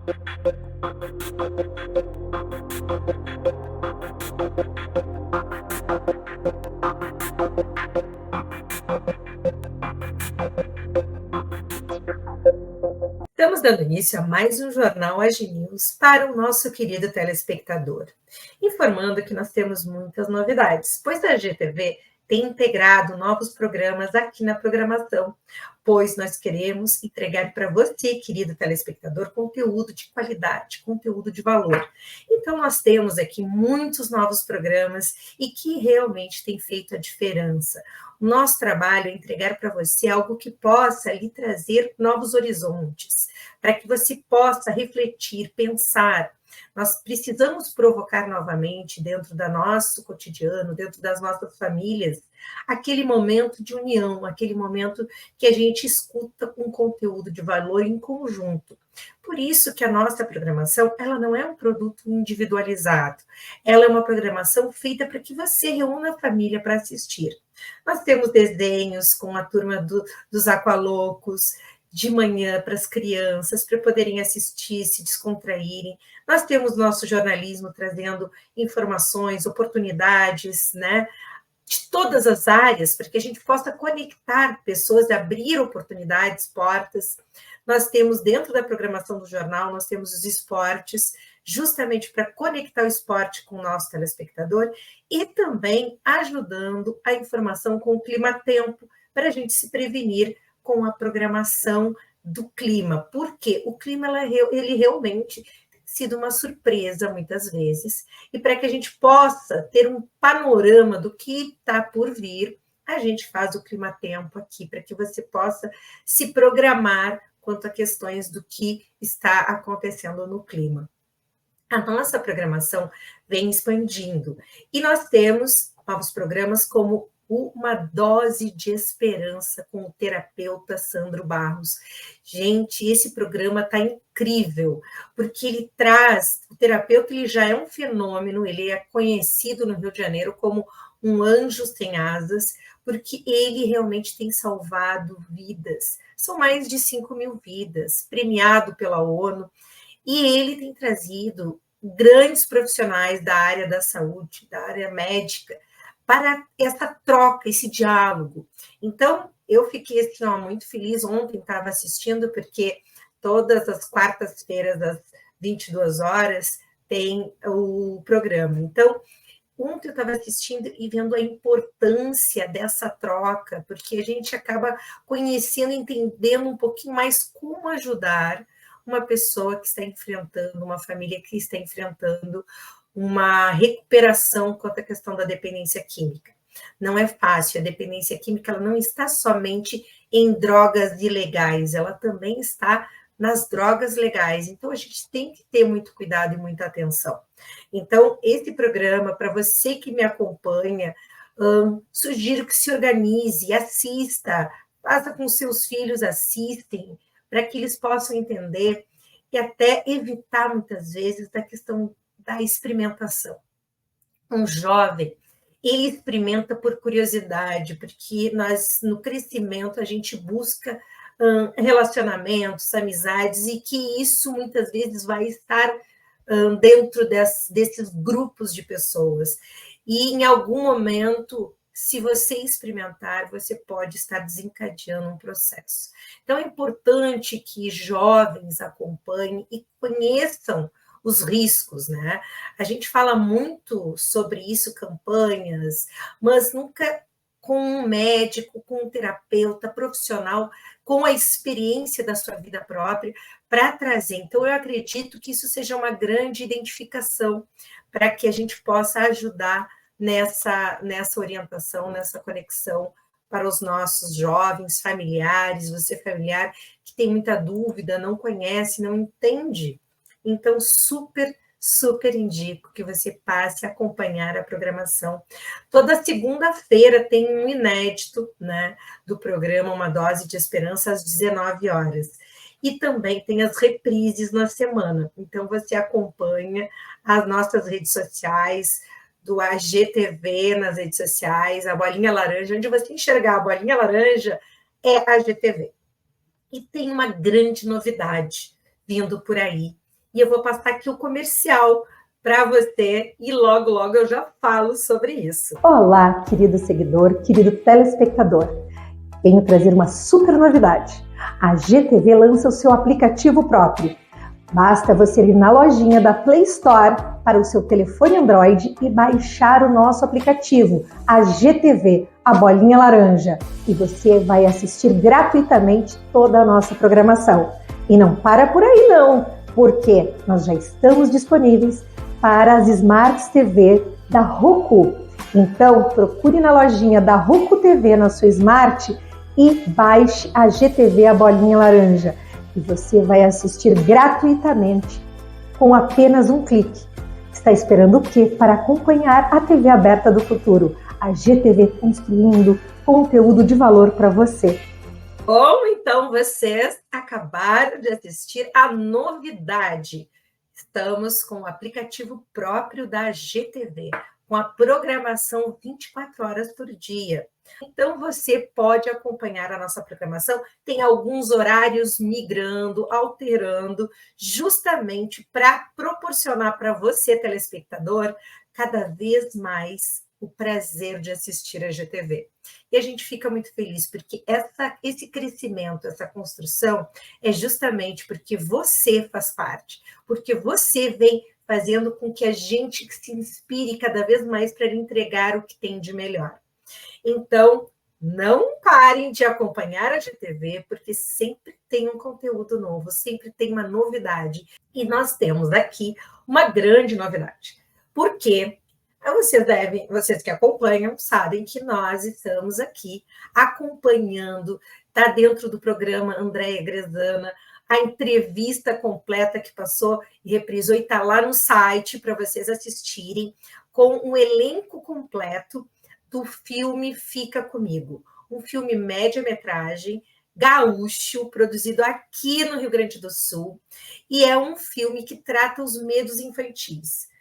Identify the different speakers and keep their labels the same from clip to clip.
Speaker 1: Estamos dando início a mais um Jornal Agi News para o nosso querido telespectador, informando que nós temos muitas novidades, pois a GTV tem integrado novos programas aqui na programação, pois nós queremos entregar para você, querido telespectador, conteúdo de qualidade, conteúdo de valor. Então, nós temos aqui muitos novos programas e que realmente tem feito a diferença. O nosso trabalho é entregar para você algo que possa lhe trazer novos horizontes, para que você possa refletir, pensar. Nós precisamos provocar novamente, dentro do nosso cotidiano, dentro das nossas famílias, aquele momento de união, aquele momento que a gente escuta um conteúdo de valor em conjunto. Por isso que a nossa programação, ela não é um produto individualizado, ela é uma programação feita para que você reúna a família para assistir. Nós temos desenhos com a turma dos Aqualocos, de manhã para as crianças, para poderem assistir, se descontraírem. Nós temos nosso jornalismo trazendo informações, oportunidades, né, de todas as áreas, para que a gente possa conectar pessoas, abrir oportunidades, portas. Nós temos, dentro da programação do jornal, nós temos os esportes, justamente para conectar o esporte com o nosso telespectador e também ajudando a informação com o clima-tempo, para a gente se prevenir com a programação do clima, porque o clima ele realmente tem sido uma surpresa muitas vezes, e para que a gente possa ter um panorama do que está por vir, a gente faz o clima-tempo aqui, para que você possa se programar quanto a questões do que está acontecendo no clima. A nossa programação vem expandindo, e nós temos novos programas como Uma Dose de Esperança com o terapeuta Sandro Barros. Gente, esse programa está incrível, porque ele traz, o terapeuta ele já é um fenômeno, ele é conhecido no Rio de Janeiro como um anjo sem asas, porque ele realmente tem salvado vidas. São mais de 5.000 vidas, premiado pela ONU, e ele tem trazido grandes profissionais da área da saúde, da área médica, para essa troca, esse diálogo. Então, eu fiquei assim, ó, muito feliz. Ontem estava assistindo, porque todas as quartas-feiras, às 22 horas, tem o programa. Então, ontem eu estava assistindo e vendo a importância dessa troca, porque a gente acaba conhecendo, entendendo um pouquinho mais como ajudar uma pessoa que está enfrentando, uma família que está enfrentando uma recuperação quanto à questão da dependência química. Não é fácil, a dependência química ela não está somente em drogas ilegais, ela também está nas drogas legais. Então, a gente tem que ter muito cuidado e muita atenção. Então, esse programa, para você que me acompanha, sugiro que se organize, assista, faça com seus filhos, assistem, para que eles possam entender e até evitar, muitas vezes, da questão da experimentação. Um jovem, ele experimenta por curiosidade, porque nós, no crescimento, a gente busca relacionamentos, amizades, e que isso, muitas vezes, vai estar dentro desses grupos de pessoas. E, em algum momento, se você experimentar, você pode estar desencadeando um processo. Então, é importante que jovens acompanhem e conheçam os riscos, né? A gente fala muito sobre isso, campanhas, mas nunca com um médico, com um terapeuta profissional, com a experiência da sua vida própria, para trazer. Então, eu acredito que isso seja uma grande identificação para que a gente possa ajudar nessa orientação, nessa conexão para os nossos jovens, familiares, você familiar que tem muita dúvida, não conhece, não entende. Então, super indico que você passe a acompanhar a programação. Toda segunda-feira tem um inédito, né, do programa Uma Dose de Esperança, às 19 horas. E também tem as reprises na semana. Então, você acompanha as nossas redes sociais, do AGTV nas redes sociais, a bolinha laranja, onde você enxergar a bolinha laranja é a AGTV. E tem uma grande novidade vindo por aí, e eu vou passar aqui o comercial para você e logo, logo eu já falo sobre isso.
Speaker 2: Olá, querido seguidor, querido telespectador. Venho trazer uma super novidade. A GTV lança o seu aplicativo próprio. Basta você ir na lojinha da Play Store para o seu telefone Android e baixar o nosso aplicativo, a GTV, a bolinha laranja. E você vai assistir gratuitamente toda a nossa programação. E não para por aí não, porque nós já estamos disponíveis para as Smart TV da Roku. Então, procure na lojinha da Roku TV na sua Smart e baixe a GTV, a bolinha laranja. E você vai assistir gratuitamente com apenas um clique. Está esperando o quê para acompanhar a TV aberta do futuro? A GTV construindo conteúdo de valor para você.
Speaker 1: Bom, então vocês acabaram de assistir a novidade. Estamos com o aplicativo próprio da GTV, com a programação 24 horas por dia. Então, você pode acompanhar a nossa programação, tem alguns horários migrando, alterando, justamente para proporcionar para você, telespectador, cada vez mais o prazer de assistir a GTV. E a gente fica muito feliz, porque esse crescimento, essa construção, é justamente porque você faz parte, porque você vem fazendo com que a gente se inspire cada vez mais para entregar o que tem de melhor. Então, não parem de acompanhar a GTV, porque sempre tem um conteúdo novo, sempre tem uma novidade. E nós temos aqui uma grande novidade. Por quê? Vocês que acompanham sabem que nós estamos aqui acompanhando, está dentro do programa Andréia Grezana, a entrevista completa que passou e reprisou, e está lá no site para vocês assistirem, com um elenco completo do filme Fica Comigo, um filme média-metragem, gaúcho, produzido aqui no Rio Grande do Sul, e é um filme que trata os medos infantis.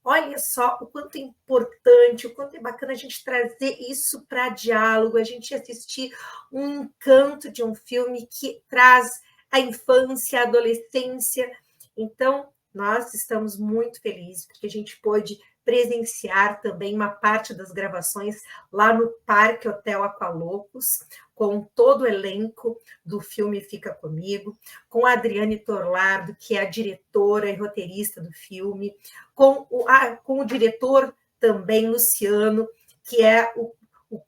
Speaker 1: Olha só o quanto é importante, o quanto é bacana a gente trazer isso para diálogo, a gente assistir um encanto de um filme que traz a infância, a adolescência. Então, nós estamos muito felizes porque a gente pôde presenciar também uma parte das gravações lá no Parque Hotel Aqualocos, com todo o elenco do filme Fica Comigo, com a Adriane Torlardo, que é a diretora e roteirista do filme, com o diretor também, Luciano, que é o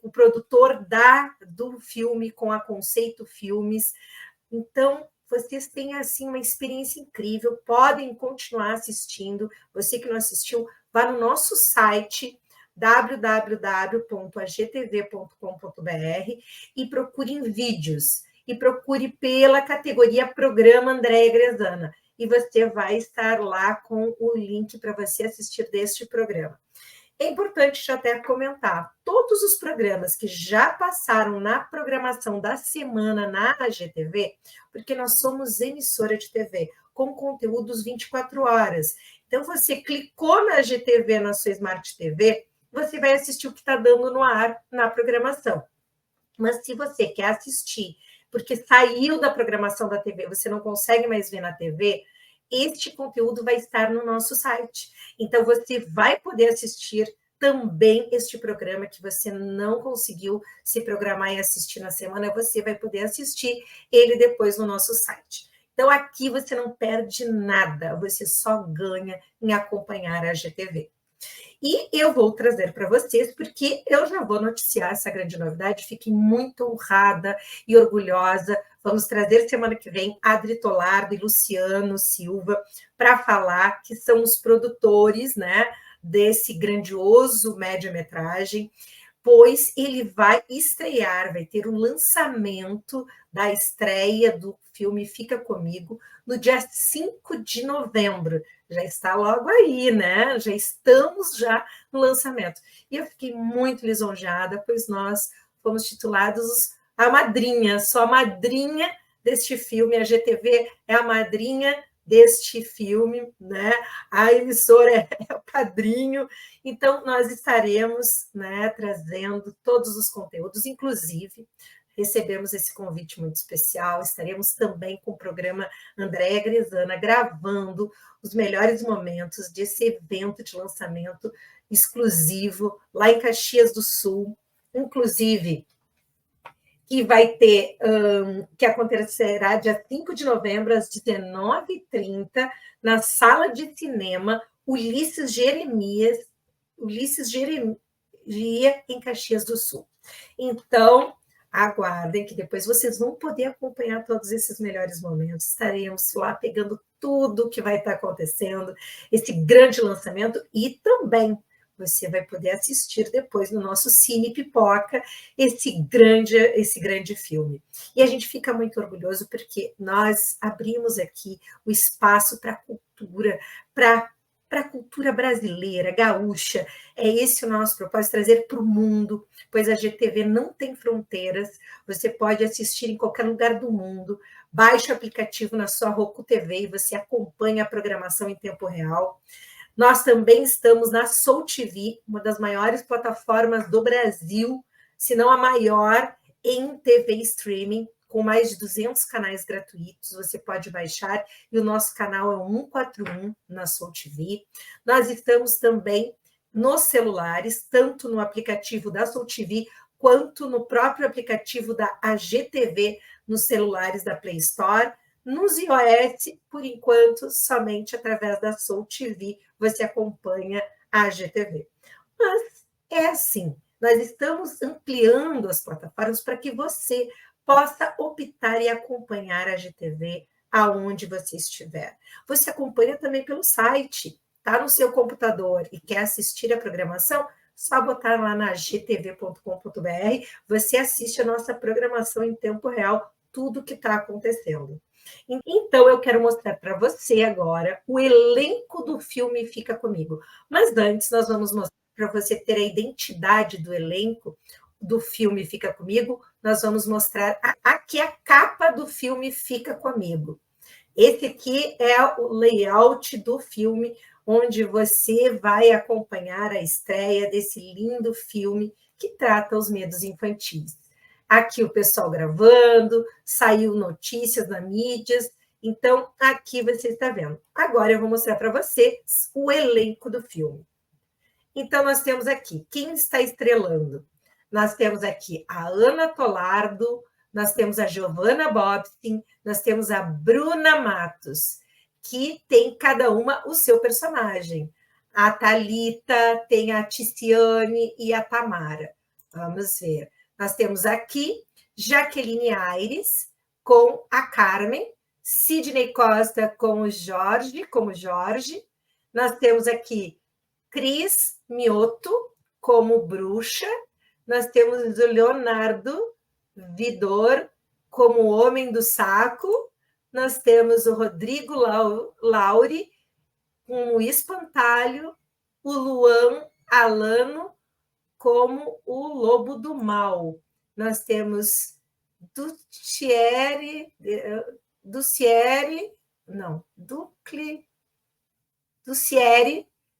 Speaker 1: produtor do filme, com a Conceito Filmes. Então, vocês têm assim uma experiência incrível, podem continuar assistindo. Você que não assistiu, vá no nosso site www.agtv.com.br e procure em vídeos, e procure pela categoria Programa Andréia Grezana, e você vai estar lá com o link para você assistir deste programa. É importante já até comentar, todos os programas que já passaram na programação da semana na AGTV, porque nós somos emissora de TV, com conteúdos 24 horas. Então, você clicou na AGTV, na sua Smart TV, você vai assistir o que está dando no ar na programação. Mas se você quer assistir, porque saiu da programação da TV, você não consegue mais ver na TV, este conteúdo vai estar no nosso site. Então, você vai poder assistir também este programa que você não conseguiu se programar e assistir na semana, você vai poder assistir ele depois no nosso site. Então, aqui você não perde nada, você só ganha em acompanhar a GTV. E eu vou trazer para vocês, porque eu já vou noticiar essa grande novidade, fiquei muito honrada e orgulhosa. Vamos trazer semana que vem Adri Tolardo e Luciano Silva para falar, que são os produtores, né, desse grandioso média-metragem, pois ele vai estrear, vai ter um lançamento da estreia do filme Fica Comigo no dia 5 de novembro. Já está logo aí, né? Já estamos já no lançamento. E eu fiquei muito lisonjeada, pois nós fomos titulados a madrinha, só a madrinha deste filme. A GTV é a madrinha deste filme, né? A emissora é o padrinho. Então, nós estaremos, né, trazendo todos os conteúdos, inclusive recebemos esse convite muito especial. Estaremos também com o programa Andréa Gresana, gravando os melhores momentos desse evento de lançamento exclusivo lá em Caxias do Sul, inclusive que vai ter, que acontecerá dia 5 de novembro, às 19h30, na sala de cinema Ulisses Jeremias, em Caxias do Sul. Então, aguardem que depois vocês vão poder acompanhar todos esses melhores momentos. Estaremos lá pegando tudo que vai estar acontecendo, esse grande lançamento, e também você vai poder assistir depois no nosso Cine Pipoca esse grande filme. E a gente fica muito orgulhoso porque nós abrimos aqui o espaço para a cultura, para a cultura brasileira, gaúcha. É esse o nosso propósito, trazer para o mundo, pois a GTV não tem fronteiras, você pode assistir em qualquer lugar do mundo, baixe o aplicativo na sua Roku TV e você acompanha a programação em tempo real. Nós também estamos na Soul TV, uma das maiores plataformas do Brasil, se não a maior, em TV streaming, com mais de 200 canais gratuitos, você pode baixar, e o nosso canal é o 141 na Soul TV. Nós estamos também nos celulares, tanto no aplicativo da Soul TV, quanto no próprio aplicativo da AGTV, nos celulares da Play Store. Nos iOS, por enquanto, somente através da Soul TV você acompanha a AGTV. Mas é assim, nós estamos ampliando as plataformas para que você possa optar e acompanhar a AGTV aonde você estiver. Você acompanha também pelo site, está no seu computador e quer assistir a programação? Só botar lá na gtv.com.br, você assiste a nossa programação em tempo real, tudo que está acontecendo. Então, eu quero mostrar para você agora o elenco do filme Fica Comigo. Mas antes, nós vamos mostrar para você ter a identidade do elenco do filme Fica Comigo, nós vamos mostrar aqui a capa do filme Fica Comigo. Esse aqui é o layout do filme, onde você vai acompanhar a estreia desse lindo filme que trata os medos infantis. Aqui o pessoal gravando, saiu notícias na mídias, então aqui você está vendo. Agora eu vou mostrar para vocês o elenco do filme. Então nós temos aqui, quem está estrelando? Nós temos aqui a Ana Tolardo, nós temos a Giovanna Bobsin, nós temos a Bruna Matos, que tem cada uma o seu personagem. A Thalita, tem a Ticiane e a Tamara. Vamos ver. Nós temos aqui Jaqueline Aires com a Carmen, Sidney Costa com o Jorge, como Jorge. Nós temos aqui Cris Mioto como Bruxa. Nós temos o Leonardo Vidor como o Homem do Saco. Nós temos o Rodrigo Lauri como o Espantalho. O Luan Alano como o Lobo do Mal. Nós temos Ducieri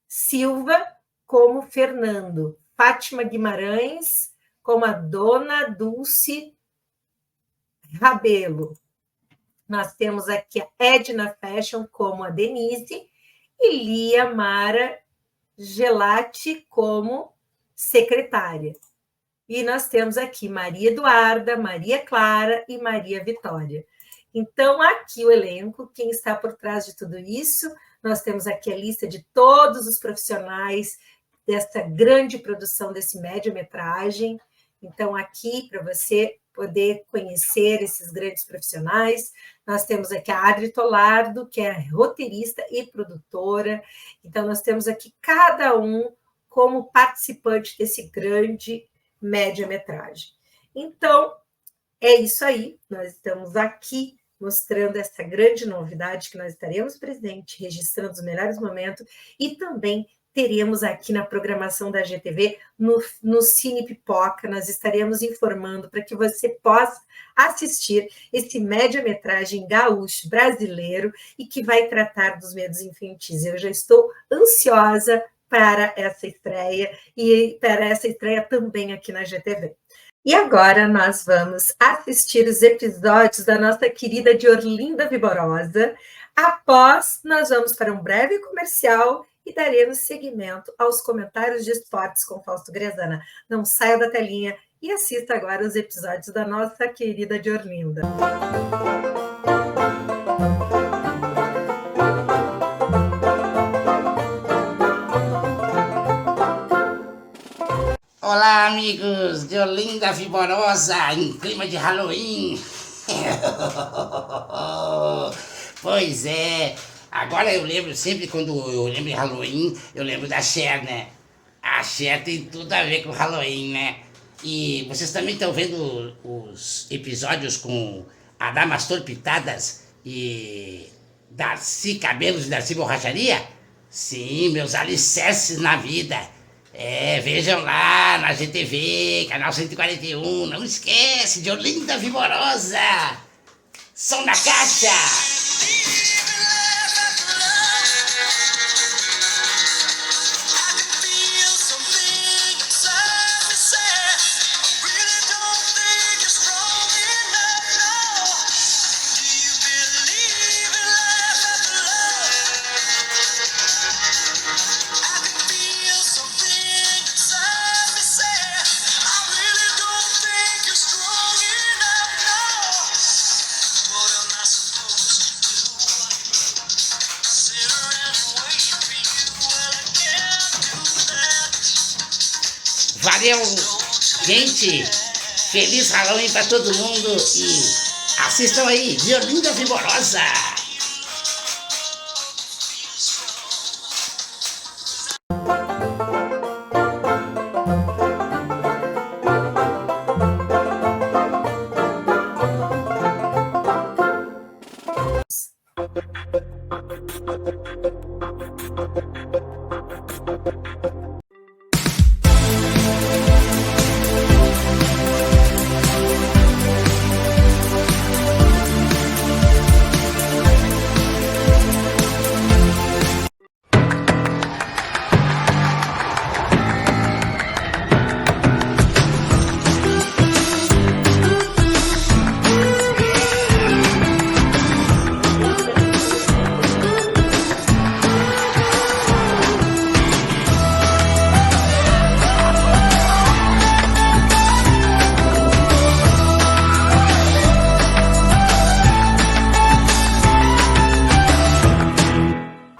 Speaker 1: Silva como Fernando. Fátima Guimarães como a Dona Dulce Rabelo. Nós temos aqui a Edna Fashion como a Denise e Lia Mara Gelati como secretária. E nós temos aqui Maria Eduarda, Maria Clara e Maria Vitória. Então, aqui o elenco, quem está por trás de tudo isso, nós temos aqui a lista de todos os profissionais dessa grande produção desse média-metragem. Então, aqui, para você poder conhecer esses grandes profissionais, nós temos aqui a Adri Tolardo, que é roteirista e produtora. Então, nós temos aqui cada um como participante desse grande média-metragem. Então, é isso aí. Nós estamos aqui mostrando essa grande novidade que nós estaremos presentes, registrando os melhores momentos e também teremos aqui na programação da GTV, no Cine Pipoca, nós estaremos informando para que você possa assistir esse média-metragem gaúcho brasileiro e que vai tratar dos medos infantis. Eu já estou ansiosa para essa estreia e para essa estreia também aqui na GTV. E agora nós vamos assistir os episódios da nossa querida de Orlinda Viborosa. Após, nós vamos para um breve comercial e daremos seguimento aos comentários de esportes com Fausto Grezana. Não saia da telinha e assista agora os episódios da nossa querida de Orlinda.
Speaker 3: Olá, amigos de Olinda Viborosa, em clima de Halloween. Pois é, agora eu lembro sempre quando eu lembro de Halloween, eu lembro da Cher, né? A Cher tem tudo a ver com Halloween, né? E vocês também estão vendo os episódios com Adamastor Pitadas e Darcy Cabelos e Darcy Borracharia? Sim, meus alicerces na vida. Vejam lá na GTV, canal 141, não esquece de Olinda Viborosa. Som da caixa. Valeu, gente! Feliz Halloween pra todo mundo e assistam aí, Violinda Viborosa!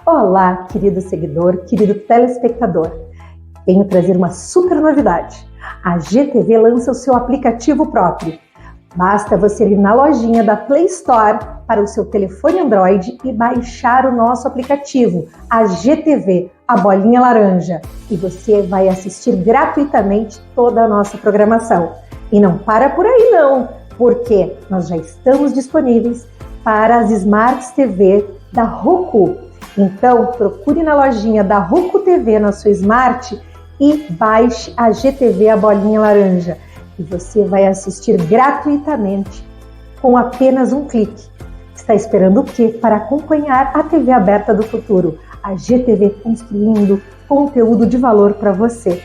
Speaker 2: Olá, querido seguidor, querido telespectador. Venho trazer uma super novidade. A GTV lança o seu aplicativo próprio. Basta você ir na lojinha da Play Store para o seu telefone Android e baixar o nosso aplicativo, a GTV, a bolinha laranja. E você vai assistir gratuitamente toda a nossa programação. E não para por aí não, porque nós já estamos disponíveis para as Smart TV da Roku. Então, procure na lojinha da Roku TV na sua Smart e baixe a GTV, a bolinha laranja. E você vai assistir gratuitamente com apenas um clique. Está esperando o quê para acompanhar a TV aberta do futuro? A GTV construindo conteúdo de valor para você.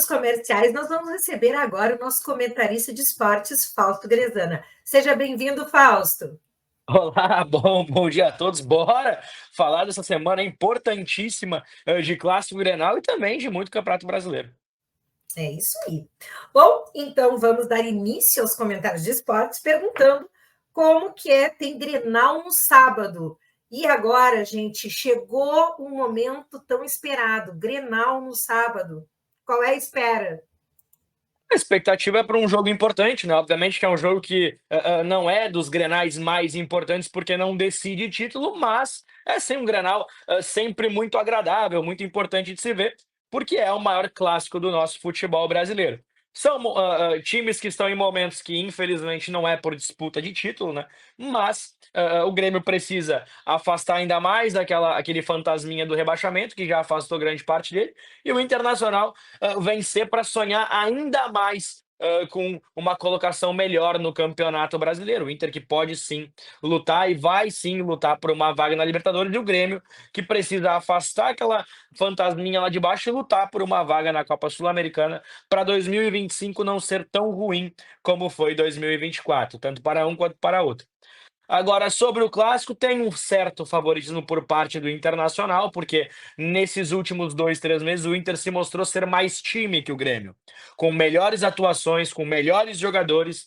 Speaker 1: Comerciais, nós vamos receber agora o nosso comentarista de esportes, Fausto Grezana. Seja bem-vindo, Fausto.
Speaker 4: Olá, bom dia a todos. Bora falar dessa semana importantíssima de Clássico Grenal e também de muito Campeonato Brasileiro.
Speaker 1: É isso aí. Bom, então vamos dar início aos comentários de esportes perguntando como que tem Grenal no sábado. E agora, gente, chegou um momento tão esperado, Grenal no sábado. Qual é a espera?
Speaker 4: A expectativa é para um jogo importante, né? Obviamente que é um jogo que não é dos Grenais mais importantes porque não decide título, mas é sim um Grenal sempre muito agradável, muito importante de se ver, porque é o maior clássico do nosso futebol brasileiro. São times que estão em momentos que, infelizmente, não é por disputa de título, né? Mas o Grêmio precisa afastar ainda mais aquele fantasminha do rebaixamento, que já afastou grande parte dele, e o Internacional vencer para sonhar ainda mais com uma colocação melhor no Campeonato Brasileiro. O Inter que pode sim lutar e vai sim lutar por uma vaga na Libertadores, e o Grêmio que precisa afastar aquela fantasminha lá de baixo e lutar por uma vaga na Copa Sul-Americana para 2025 não ser tão ruim como foi 2024, tanto para um quanto para outro. Agora, sobre o clássico, tem um certo favoritismo por parte do Internacional, porque nesses últimos 2, 3 meses o Inter se mostrou ser mais time que o Grêmio, com melhores atuações, com melhores jogadores,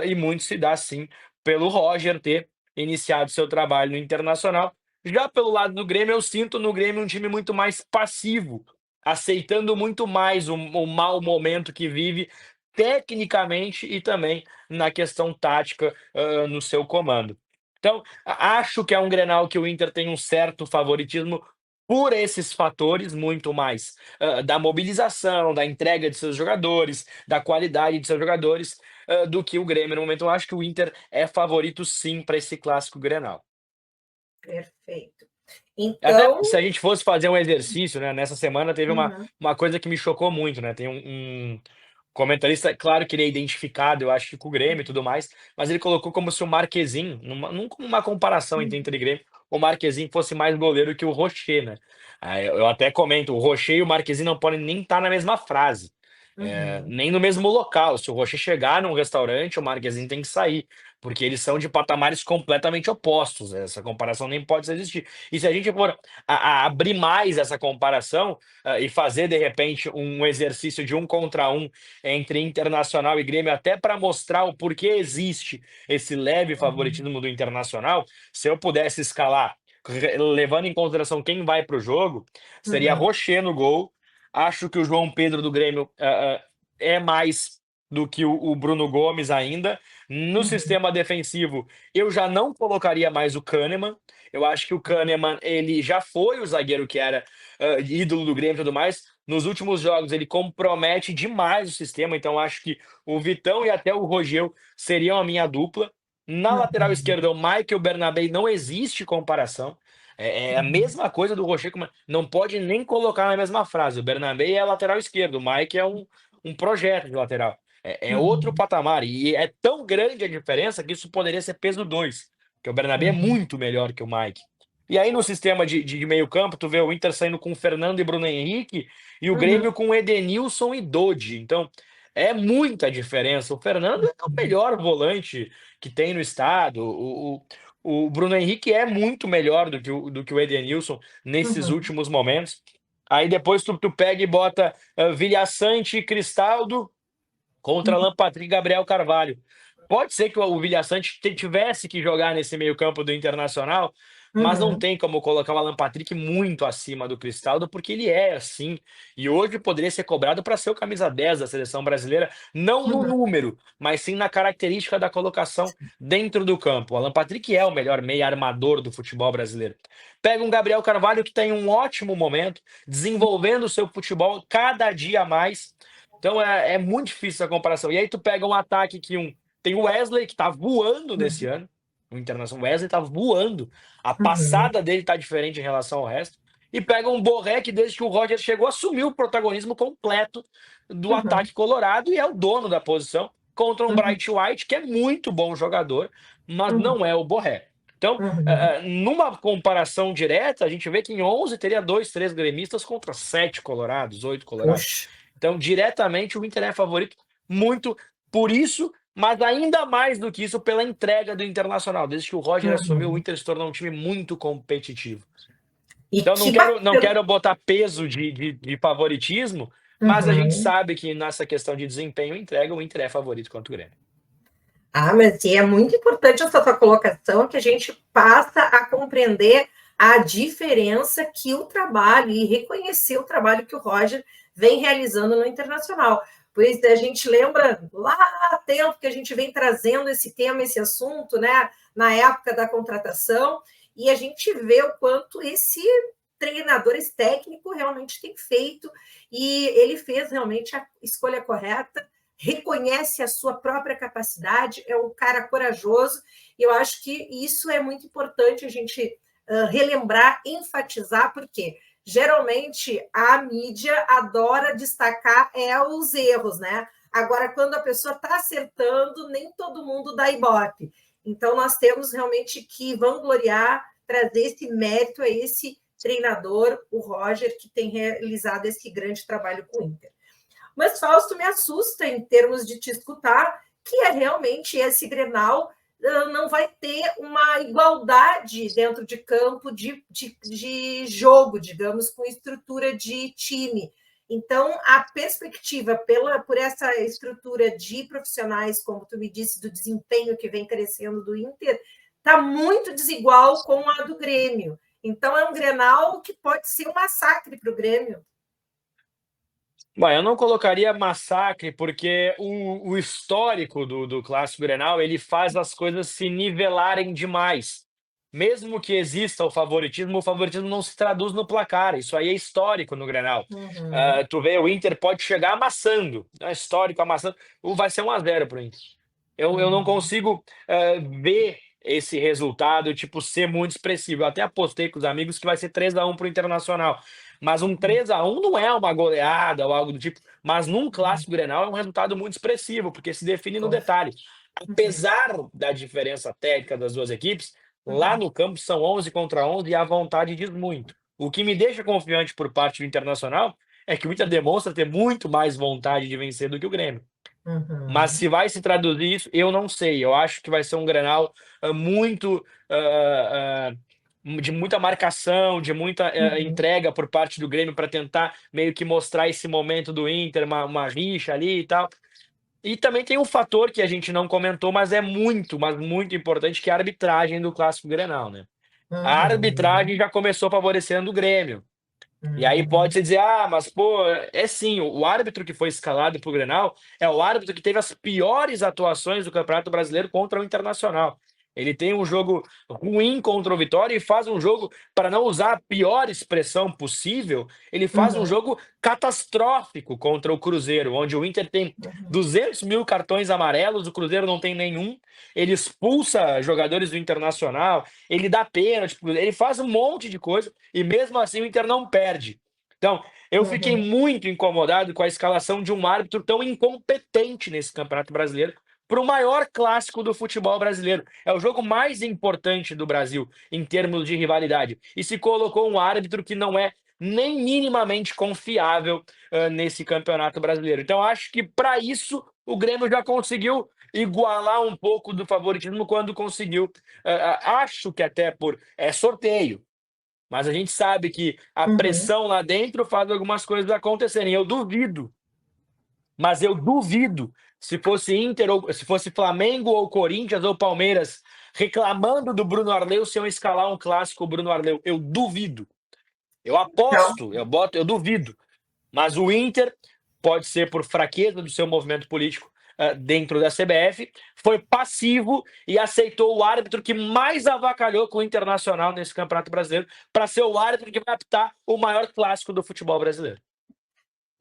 Speaker 4: e muito se dá sim pelo Roger ter iniciado seu trabalho no Internacional. Já pelo lado do Grêmio, eu sinto no Grêmio um time muito mais passivo, aceitando muito mais o mau momento que vive, tecnicamente e também na questão tática, no seu comando. Então, acho que é um Grenal que o Inter tem um certo favoritismo por esses fatores, muito mais da mobilização, da entrega de seus jogadores, da qualidade de seus jogadores, do que o Grêmio no momento. Eu acho que o Inter é favorito sim para esse clássico Grenal.
Speaker 1: Perfeito.
Speaker 4: Até
Speaker 1: Então,
Speaker 4: se a gente fosse fazer um exercício, né, nessa semana teve uma
Speaker 1: uhum,
Speaker 4: uma coisa que me chocou muito, né, tem um comentarista, claro que ele é identificado, eu acho que com o Grêmio e tudo mais, mas ele colocou como se o Marquezin, numa comparação entre
Speaker 1: uhum,
Speaker 4: Inter e Grêmio, o Marquezin fosse mais goleiro que o Rocher, né. Aí eu até comento, o Rocher e o Marquezin não podem nem estar na mesma frase,
Speaker 1: uhum,
Speaker 4: nem no mesmo local. Se o Rocher chegar num restaurante, o Marquezin tem que sair, porque eles são de patamares completamente opostos, essa comparação nem pode existir. E se a gente for a abrir mais essa comparação, e fazer de repente um exercício de 1 contra 1 entre Internacional e Grêmio, até para mostrar o porquê existe esse leve
Speaker 1: uhum,
Speaker 4: favoritismo do Internacional, se eu pudesse escalar, levando em consideração quem vai para o jogo, seria
Speaker 1: uhum,
Speaker 4: Rocher no gol. Acho que o João Pedro do Grêmio é mais do que o Bruno Gomes ainda. No
Speaker 1: uhum,
Speaker 4: sistema defensivo, eu já não colocaria mais o Kahneman. Eu acho que o Kahneman, ele já foi o zagueiro que era ídolo do Grêmio e tudo mais. Nos últimos jogos, ele compromete demais o sistema, então acho que o Vitão e até o Rogel seriam a minha dupla. Na lateral
Speaker 1: uhum,
Speaker 4: esquerda, o Michael Bernabé, não existe comparação. É a
Speaker 1: uhum,
Speaker 4: mesma coisa do Rocher, não pode nem colocar na mesma frase. O Bernabé é lateral esquerdo, o Mike é um projeto de lateral. É outro
Speaker 1: uhum,
Speaker 4: patamar. E é tão grande a diferença que isso poderia ser peso 2, porque o Bernabé é
Speaker 1: uhum,
Speaker 4: muito melhor que o Mike. E aí, no sistema de meio-campo, tu vê o Inter saindo com o Fernando e Bruno Henrique e o
Speaker 1: uhum,
Speaker 4: Grêmio com o Edenilson e Dodi. Então, é muita diferença. O Fernando é o melhor volante que tem no estado. O Bruno Henrique é muito melhor do que o Edenilson nesses
Speaker 1: uhum,
Speaker 4: últimos momentos. Aí depois tu pega e bota Vilha Sante e Cristaldo contra
Speaker 1: uhum,
Speaker 4: Alan Patrick e Gabriel Carvalho. Pode ser que o Vilha Sante tivesse que jogar nesse meio-campo do Internacional, mas não
Speaker 1: uhum,
Speaker 4: tem como colocar o Alan Patrick muito acima do Cristaldo, porque ele é assim. E hoje poderia ser cobrado para ser o camisa 10 da seleção brasileira, não no
Speaker 1: uhum.
Speaker 4: número, mas sim na característica da colocação dentro do campo. O Alan Patrick é o melhor meia armador do futebol brasileiro. Pega um Gabriel Carvalho que tem um ótimo momento, desenvolvendo o seu futebol cada dia mais. Então é muito difícil essa comparação. E aí tu pega um ataque tem o Wesley que tá voando nesse
Speaker 1: Uhum,
Speaker 4: ano. O Internacional, o Wesley tá voando. A
Speaker 1: uhum,
Speaker 4: passada dele tá diferente em relação ao resto. E pega um Borré que desde que o Roger chegou assumiu o protagonismo completo do
Speaker 1: uhum,
Speaker 4: ataque colorado e é o dono da posição contra um
Speaker 1: uhum,
Speaker 4: Bright White que é muito bom jogador, mas
Speaker 1: uhum,
Speaker 4: não é o Borré. Então,
Speaker 1: uhum.
Speaker 4: numa comparação direta, a gente vê que em 11 teria 2, 3 gremistas contra 7 colorados, 8 colorados.
Speaker 1: Puxa.
Speaker 4: Então, diretamente, o Inter é favorito muito por isso, mas ainda mais do que isso, pela entrega do Internacional. Desde que o Roger assumiu, o
Speaker 1: Uhum.
Speaker 4: Inter se tornou um time muito competitivo.
Speaker 1: E
Speaker 4: Então,
Speaker 1: que
Speaker 4: não
Speaker 1: bacana.
Speaker 4: quero botar peso de favoritismo, mas a gente
Speaker 1: Uhum.
Speaker 4: sabe que nessa questão de desempenho e entrega, o Inter é favorito contra o Grêmio.
Speaker 1: Ah, mas e é muito importante essa tua colocação, que a gente passa a compreender a diferença que o trabalho e reconhecer o trabalho que o Roger vem realizando no Internacional. Pois a gente lembra lá há tempo que a gente vem trazendo esse tema, esse assunto, né, na época da contratação, e a gente vê o quanto esse treinador, esse técnico realmente tem feito, e ele fez realmente a escolha correta reconhece a sua própria capacidade, é um cara corajoso, e eu acho que isso é muito importante a gente relembrar, enfatizar, porque geralmente a mídia adora destacar os erros, né? Agora, quando a pessoa está acertando, nem todo mundo dá ibope. Então, nós temos realmente que vangloriar, trazer esse mérito a esse treinador, o Roger, que tem realizado esse grande trabalho com o Inter. Mas, Fausto, me assusta em termos de te escutar, que é realmente esse Grenal não vai ter uma igualdade dentro de campo de jogo, digamos, com estrutura de time. Então, a perspectiva por essa estrutura de profissionais, como tu me disse, do desempenho que vem crescendo do Inter, está muito desigual com a do Grêmio. Então, é um Grenal que pode ser um massacre para o Grêmio.
Speaker 4: Bom, eu não colocaria massacre, porque o histórico do Clássico Grenal, ele faz as coisas se nivelarem demais. Mesmo que exista o favoritismo não se traduz no placar. Isso aí é histórico no Grenal. Tu vê, o Inter pode chegar amassando, é histórico, amassando. Vai ser 1-0 pro Inter. Eu não consigo ver esse resultado, tipo, ser muito expressivo. Eu até apostei com os amigos que vai ser 3-1 pro Internacional. Mas um 3-1 não é uma goleada ou algo do tipo. Mas num clássico Grenal é um resultado muito expressivo, porque se define no detalhe. Apesar da diferença técnica das duas equipes, lá no campo são 11 contra 11 e a vontade diz muito. O que me deixa confiante por parte do Internacional é que o Inter demonstra ter muito mais vontade de vencer do que o Grêmio. Mas se vai se traduzir isso, eu não sei. Eu acho que vai ser um Grenal muito de muita marcação, de muita entrega por parte do Grêmio para tentar meio que mostrar esse momento do Inter, uma rixa ali e tal. E também tem um fator que a gente não comentou, mas mas muito importante, que é a arbitragem do Clássico Grenal, né? A arbitragem já começou favorecendo o Grêmio. E aí pode-se dizer, mas pô, é sim, o árbitro que foi escalado pro Grenal é o árbitro que teve as piores atuações do Campeonato Brasileiro contra o Internacional. Ele tem um jogo ruim contra o Vitória e faz um jogo, para não usar a pior expressão possível, ele faz um jogo catastrófico contra o Cruzeiro, onde o Inter tem 200 mil cartões amarelos, o Cruzeiro não tem nenhum, ele expulsa jogadores do Internacional, ele dá pênalti, ele faz um monte de coisa e mesmo assim o Inter não perde. Então, eu fiquei muito incomodado com a escalação de um árbitro tão incompetente nesse Campeonato Brasileiro para o maior clássico do futebol brasileiro. É o jogo mais importante do Brasil em termos de rivalidade. E se colocou um árbitro que não é nem minimamente confiável nesse Campeonato Brasileiro. Então, acho que para isso o Grêmio já conseguiu igualar um pouco do favoritismo quando conseguiu. Acho que até por sorteio. Mas a gente sabe que a pressão lá dentro faz algumas coisas acontecerem. Eu duvido. Mas eu duvido se fosse Inter, ou se fosse Flamengo, ou Corinthians, ou Palmeiras reclamando do Bruno Arleu se eu escalar um clássico Bruno Arleu. Eu duvido. Eu aposto, eu duvido. Mas o Inter, pode ser por fraqueza do seu movimento político dentro da CBF, foi passivo e aceitou o árbitro que mais avacalhou com o Internacional nesse Campeonato Brasileiro para ser o árbitro que vai apitar o maior clássico do futebol brasileiro.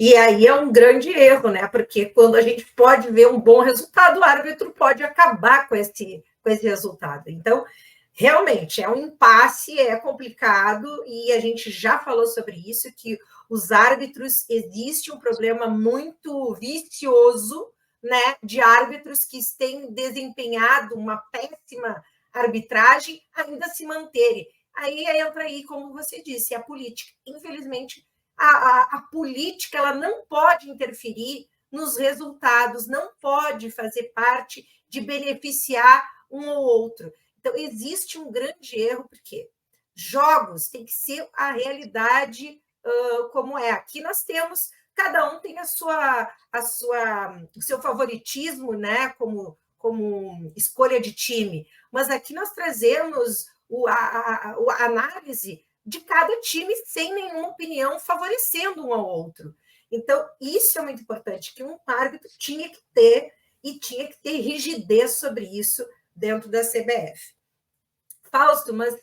Speaker 1: E aí é um grande erro, né? Porque quando a gente pode ver um bom resultado, o árbitro pode acabar com esse resultado. Então, realmente, é um impasse, é complicado, e a gente já falou sobre isso, que os árbitros, existe um problema muito vicioso, né, de árbitros que têm desempenhado uma péssima arbitragem ainda se manterem. Aí entra aí, como você disse, a política. Infelizmente, a política ela não pode interferir nos resultados, não pode fazer parte de beneficiar um ou outro. Então, existe um grande erro, porque jogos tem que ser a realidade como é. Aqui nós temos, cada um tem o seu favoritismo, né, como escolha de time, mas aqui nós trazemos a análise de cada time sem nenhuma opinião favorecendo um ao outro. Então, isso é muito importante, que um árbitro tinha que ter rigidez sobre isso dentro da CBF. Fausto, mas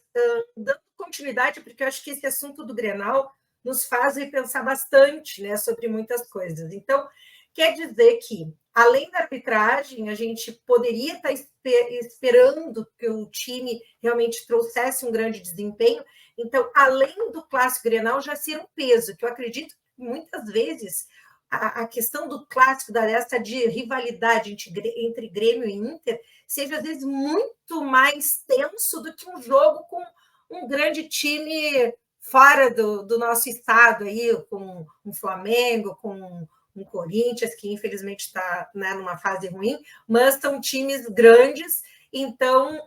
Speaker 1: dando continuidade, porque eu acho que esse assunto do Grenal nos faz repensar bastante, né, sobre muitas coisas. Então, Quer dizer que, além da arbitragem, a gente poderia estar esperando que o time realmente trouxesse um grande desempenho. Então, além do clássico Grenal já ser um peso, que eu acredito que muitas vezes a questão do clássico, dessa de rivalidade entre Grêmio e Inter, seja às vezes muito mais tenso do que um jogo com um grande time fora do nosso estado, aí, com um Flamengo, com um Corinthians, que infelizmente está, né, numa fase ruim, mas são times grandes, então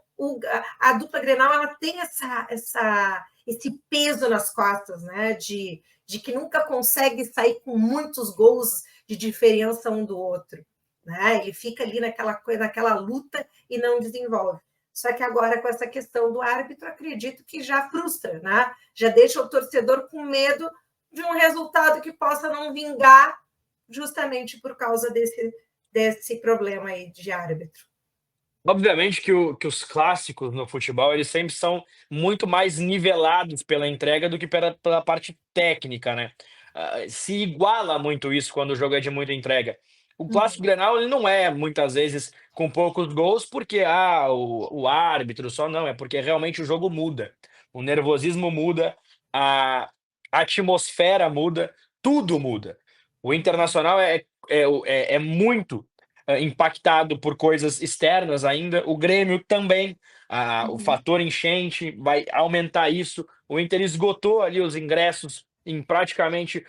Speaker 1: a dupla Grenal ela tem esse peso nas costas, né, de que nunca consegue sair com muitos gols de diferença um do outro. Né? Ele fica ali naquela luta e não desenvolve. Só que agora, com essa questão do árbitro, acredito que já frustra, né? Já deixa o torcedor com medo de um resultado que possa não vingar justamente por causa desse problema aí de árbitro.
Speaker 4: Obviamente que os clássicos no futebol, eles sempre são muito mais nivelados pela entrega do que pela parte técnica, né. Se iguala muito isso quando o jogo é de muita entrega. O clássico
Speaker 1: Uhum,
Speaker 4: Grenal, ele não é muitas vezes com poucos gols, porque, o árbitro só, não, é porque realmente o jogo muda, o nervosismo muda, a atmosfera muda, tudo muda. O Internacional é muito impactado por coisas externas ainda, o Grêmio também, o
Speaker 1: uhum,
Speaker 4: fator enchente vai aumentar isso. O Inter esgotou ali os ingressos em praticamente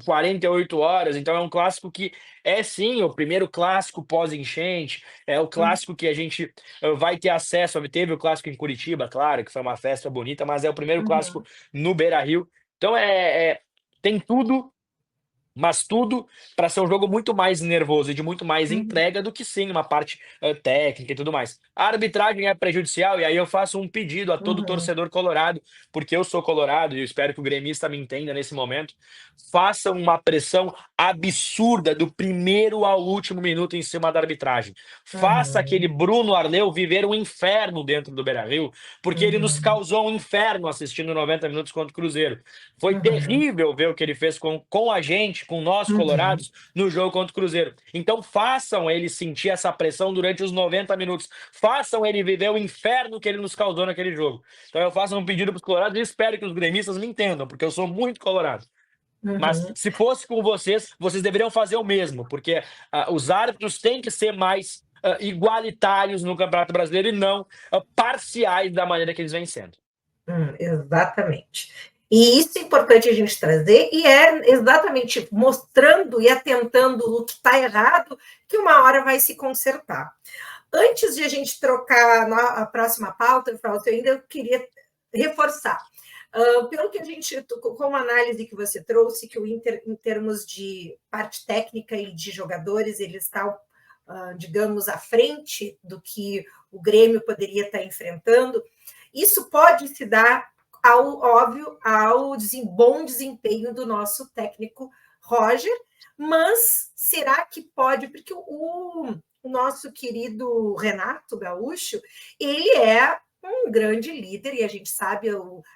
Speaker 4: 48 horas, então é um clássico que é sim o primeiro clássico pós-enchente, é o
Speaker 1: uhum,
Speaker 4: clássico que a gente vai ter acesso. Teve o clássico em Curitiba, claro, que foi uma festa bonita, mas é o primeiro clássico
Speaker 1: uhum,
Speaker 4: no Beira-Rio. Então tem tudo, mas tudo para ser um jogo muito mais nervoso e de muito mais
Speaker 1: uhum,
Speaker 4: entrega do que sim uma parte, técnica e tudo mais. A arbitragem é prejudicial e aí eu faço um pedido a todo
Speaker 1: uhum,
Speaker 4: torcedor colorado, porque eu sou colorado e eu espero que o gremista me entenda nesse momento, faça uma pressão absurda do primeiro ao último minuto em cima da arbitragem. Faça aquele
Speaker 1: uhum,
Speaker 4: Bruno Arleu viver um inferno dentro do Beira-Rio, porque ele nos
Speaker 1: uhum,
Speaker 4: causou um inferno assistindo 90 minutos contra o Cruzeiro. Foi
Speaker 1: uhum,
Speaker 4: terrível ver o que ele fez com a gente, com nós
Speaker 1: uhum,
Speaker 4: colorados, no jogo contra o Cruzeiro. Então façam ele sentir essa pressão durante os 90 minutos. Façam ele viver o inferno que ele nos causou naquele jogo. Então eu faço um pedido para os colorados e espero que os gremistas me entendam, porque eu sou muito colorado. Mas
Speaker 1: uhum.
Speaker 4: se fosse com vocês, vocês deveriam fazer o mesmo, porque os árbitros têm que ser mais igualitários no Campeonato Brasileiro e não parciais da maneira que eles vêm sendo.
Speaker 1: Exatamente. E isso é importante a gente trazer, e é exatamente mostrando e atentando o que está errado, que uma hora vai se consertar. Antes de a gente trocar a próxima pauta, Fausto, eu ainda queria reforçar. Pelo que a gente, com a análise que você trouxe, que o Inter, em termos de parte técnica e de jogadores, ele está, digamos, à frente do que o Grêmio poderia estar enfrentando. Isso pode se dar, óbvio, ao bom desempenho do nosso técnico Roger, mas será que pode? Porque o nosso querido Renato Gaúcho, ele é um grande líder e a gente sabe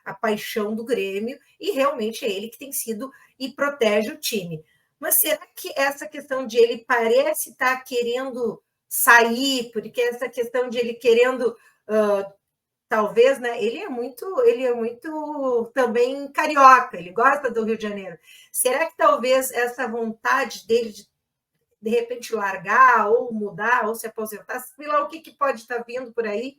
Speaker 1: a paixão do Grêmio e realmente é ele que tem sido e protege o time. Mas será que essa questão de ele parece estar querendo sair, porque essa questão de ele querendo talvez, né? Ele é muito também carioca, ele gosta do Rio de Janeiro. Será que talvez essa vontade dele de repente largar ou mudar ou se aposentar, sei lá o que pode estar vindo por aí,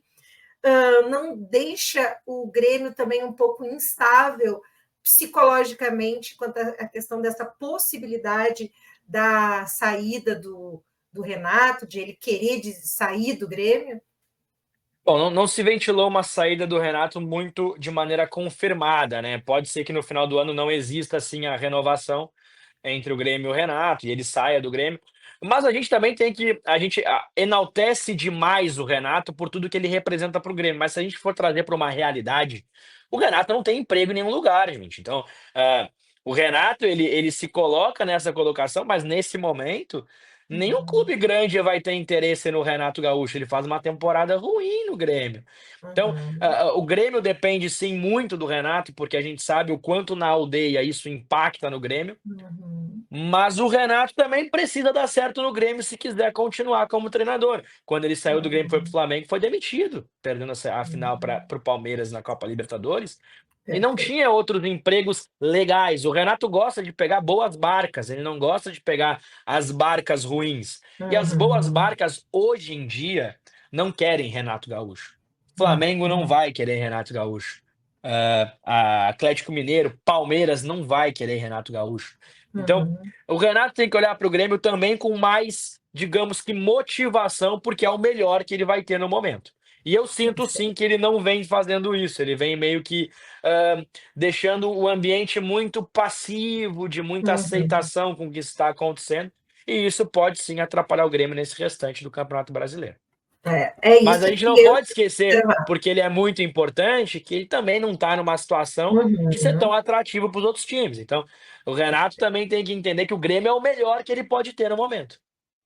Speaker 1: não deixa o Grêmio também um pouco instável psicologicamente quanto à questão dessa possibilidade da saída do Renato, de ele querer sair do Grêmio?
Speaker 4: Bom, não se ventilou uma saída do Renato muito de maneira confirmada, né. Pode ser que no final do ano não exista, assim, a renovação entre o Grêmio e o Renato, e ele saia do Grêmio. Mas a gente também tem que a gente, enaltece demais o Renato por tudo que ele representa para o Grêmio, mas se a gente for trazer para uma realidade, o Renato não tem emprego em nenhum lugar, gente. Então, o Renato, ele se coloca nessa colocação, mas nesse momento, nenhum
Speaker 1: Uhum,
Speaker 4: clube grande vai ter interesse no Renato Gaúcho, ele faz uma temporada ruim no Grêmio. Então,
Speaker 1: uhum,
Speaker 4: o Grêmio depende sim muito do Renato, porque a gente sabe o quanto na aldeia isso impacta no Grêmio.
Speaker 1: uhum,
Speaker 4: Mas o Renato também precisa dar certo no Grêmio se quiser continuar como treinador. Quando ele saiu do Grêmio e foi pro
Speaker 1: Uhum,
Speaker 4: Flamengo, foi demitido, perdendo a final para
Speaker 1: uhum,
Speaker 4: o Palmeiras na Copa Libertadores. E não
Speaker 1: perfeito.
Speaker 4: tinha outros empregos legais. O Renato gosta de pegar boas barcas, ele não gosta de pegar as barcas ruins. E as boas
Speaker 1: Uhum,
Speaker 4: barcas, hoje em dia, não querem Renato Gaúcho. Flamengo não
Speaker 1: uhum,
Speaker 4: vai querer Renato Gaúcho. A Atlético Mineiro, Palmeiras não vai querer Renato Gaúcho. Então,
Speaker 1: uhum.
Speaker 4: o Renato tem que olhar para o Grêmio também com mais, digamos que, motivação, porque é o melhor que ele vai ter no momento. E eu sinto sim que ele não vem fazendo isso, ele vem meio que deixando o ambiente muito passivo, de muita
Speaker 1: Uhum.
Speaker 4: aceitação com o que está acontecendo, e isso pode sim atrapalhar o Grêmio nesse restante do Campeonato Brasileiro.
Speaker 1: É
Speaker 4: Mas
Speaker 1: isso
Speaker 4: a gente
Speaker 1: que
Speaker 4: não
Speaker 1: eu
Speaker 4: pode esquecer,
Speaker 1: observar.
Speaker 4: porque ele é muito importante, que ele também não está numa situação de ser tão
Speaker 1: Uhum.
Speaker 4: atrativo para os outros times. Então, o Renato também tem que entender que o Grêmio é o melhor que ele pode ter no momento.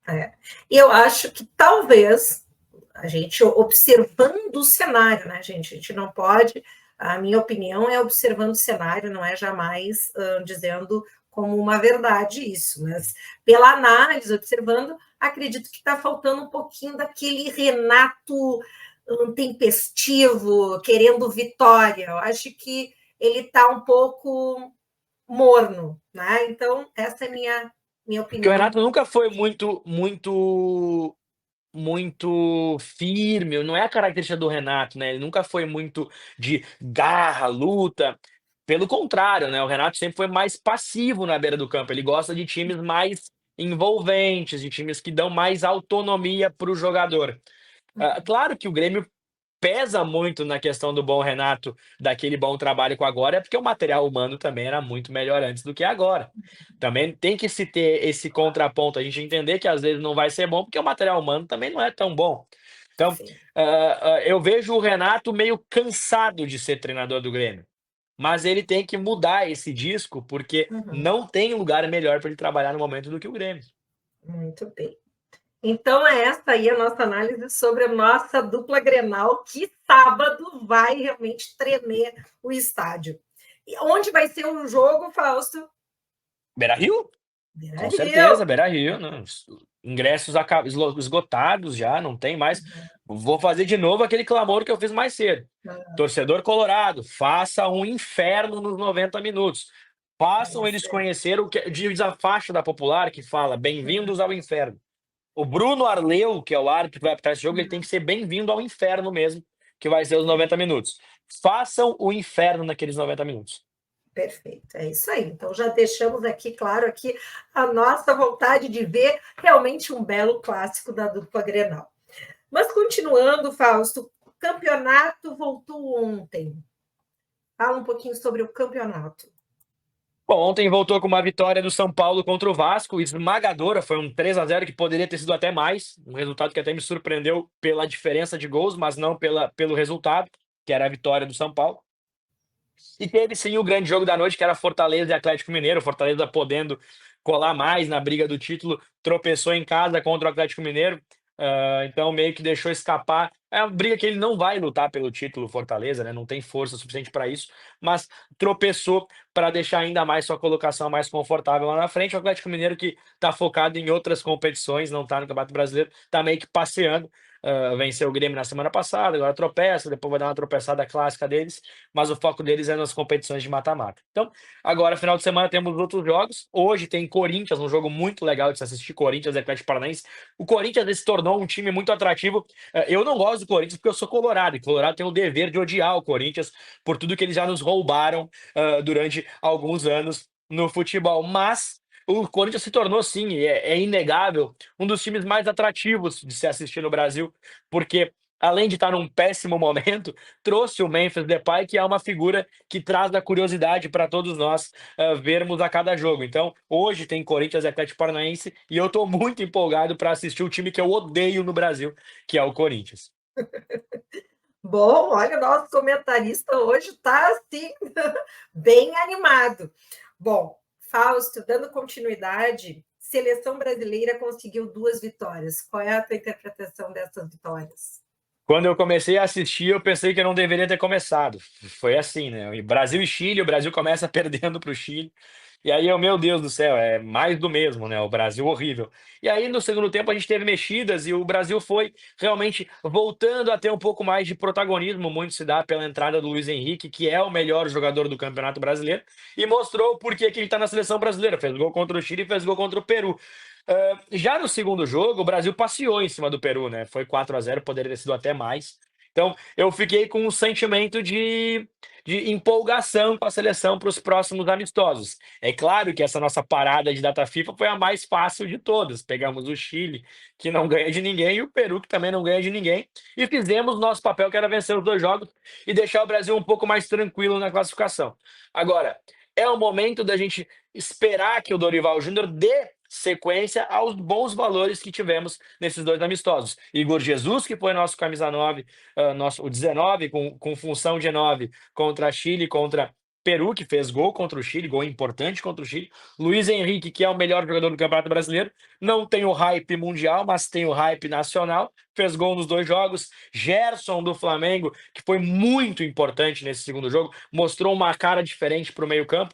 Speaker 1: É. E eu acho que talvez a gente observando o cenário, né, gente? A gente não pode, a minha opinião é observando o cenário, não é jamais dizendo como uma verdade isso, mas pela análise, observando, acredito que está faltando um pouquinho daquele Renato tempestivo, querendo vitória. Eu acho que ele está um pouco morno, né? Então, essa é minha
Speaker 4: Porque o
Speaker 1: opinião.
Speaker 4: Renato nunca foi muito firme, não é a característica do Renato, né? Ele nunca foi muito de garra, luta. Pelo contrário, né? O Renato sempre foi mais passivo na beira do campo. Ele gosta de times mais envolventes, de times que dão mais autonomia para o jogador. Claro que o Grêmio pesa muito na questão do bom Renato, daquele bom trabalho com agora, é porque o material humano também era muito melhor antes do que agora. Também tem que se ter esse contraponto, a gente entender que às vezes não vai ser bom, porque o material humano também não é tão bom. Então,
Speaker 1: Sim.
Speaker 4: eu vejo o Renato meio cansado de ser treinador do Grêmio, mas ele tem que mudar esse disco, porque
Speaker 1: Uhum.
Speaker 4: não tem lugar melhor para ele trabalhar no momento do que o Grêmio.
Speaker 1: Muito bem. Então, é essa aí a nossa análise sobre a nossa dupla Grenal, que sábado vai realmente tremer o estádio. E onde vai ser o jogo, Fausto?
Speaker 4: Beira-Rio? Com
Speaker 1: Beira-Rio.
Speaker 4: certeza, Beira-Rio, né, os ingressos esgotados já, não tem mais. Vou fazer de novo aquele clamor que eu fiz mais cedo. Torcedor colorado, faça um inferno nos 90 minutos.
Speaker 1: É
Speaker 4: Façam
Speaker 1: isso
Speaker 4: eles
Speaker 1: aí.
Speaker 4: conhecer o que diz a faixa da Popular que fala: "Bem-vindos ao inferno". O Bruno Arleu, que é o árbitro que vai apitar esse jogo, ele tem que ser bem-vindo ao inferno mesmo, que vai ser os 90 minutos. Façam o inferno naqueles 90 minutos.
Speaker 1: Perfeito, é isso aí. Então já deixamos aqui claro aqui a nossa vontade de ver realmente um belo clássico da dupla Grenal. Mas continuando, Fausto, o campeonato voltou ontem. Fala um pouquinho sobre o campeonato.
Speaker 4: Bom, ontem voltou com uma vitória do São Paulo contra o Vasco, esmagadora, foi um 3-0 que poderia ter sido até mais, um resultado que até me surpreendeu pela diferença de gols, mas não pelo resultado, que era a vitória do São Paulo. E teve sim o grande jogo da noite, que era Fortaleza e Atlético Mineiro, Fortaleza podendo colar mais na briga do título, tropeçou em casa contra o Atlético Mineiro, então meio que deixou escapar. É uma briga que ele não vai lutar pelo título, Fortaleza, né? Não tem força suficiente para isso, mas tropeçou para deixar ainda mais sua colocação mais confortável lá na frente. O Atlético Mineiro, que está focado em outras competições, não está no Campeonato Brasileiro, está meio que passeando. Venceu o Grêmio na semana passada, agora tropeça, depois vai dar uma tropeçada clássica deles, mas o foco deles é nas competições de mata-mata. Então, agora, final de semana, temos outros jogos. Hoje tem Corinthians, um jogo muito legal de se assistir, Corinthians e Atlético Paranaense. O Corinthians se tornou um time muito atrativo. Eu não gosto do Corinthians porque eu sou colorado, e Colorado tem o dever de odiar o Corinthians por tudo que eles já nos roubaram durante alguns anos no futebol. Mas o Corinthians se tornou, sim, é inegável, um dos times mais atrativos de se assistir no Brasil, porque além de estar num péssimo momento, trouxe o Memphis Depay, que é uma figura que traz a curiosidade para todos nós vermos a cada jogo. Então, hoje tem Corinthians e Atlético Paranaense e eu estou muito empolgado para assistir o time que eu odeio no Brasil, que é o Corinthians.
Speaker 1: Bom, olha, o nosso comentarista hoje está assim, bem animado. Bom, Fausto, dando continuidade, seleção brasileira conseguiu 2 vitórias. Qual é a tua interpretação dessas vitórias?
Speaker 4: Quando eu comecei a assistir, eu pensei que eu não deveria ter começado. Foi assim, né? Brasil e Chile, o Brasil começa perdendo para o Chile. E aí meu Deus do céu, é mais do mesmo, né? O Brasil horrível. E aí no segundo tempo a gente teve mexidas e o Brasil foi realmente voltando a ter um pouco mais de protagonismo, muito se dá pela entrada do Luiz Henrique, que é o melhor jogador do Campeonato Brasileiro, e mostrou por que que ele está na seleção brasileira. Fez gol contra o Chile e fez gol contra o Peru. Já no segundo jogo, o Brasil passeou em cima do Peru, né? Foi 4-0, poderia ter sido até mais. Então, eu fiquei com um sentimento de empolgação com a seleção para os próximos amistosos. É claro que essa nossa parada de data FIFA foi a mais fácil de todas. Pegamos o Chile, que não ganha de ninguém, e o Peru, que também não ganha de ninguém, e fizemos nosso papel, que era vencer os dois jogos e deixar o Brasil um pouco mais tranquilo na classificação. Agora, é o momento da gente esperar que o Dorival Júnior dê sequência aos bons valores que tivemos nesses dois amistosos. Igor Jesus, que foi nosso camisa 9, o 19, com função de 9, contra Chile, contra Peru, que fez gol contra o Chile, gol importante contra o Chile. Luiz Henrique, que é o melhor jogador do Campeonato Brasileiro, não tem o hype mundial, mas tem o hype nacional, fez gol nos dois jogos. Gerson, do Flamengo, que foi muito importante nesse segundo jogo, mostrou uma cara diferente para o meio-campo.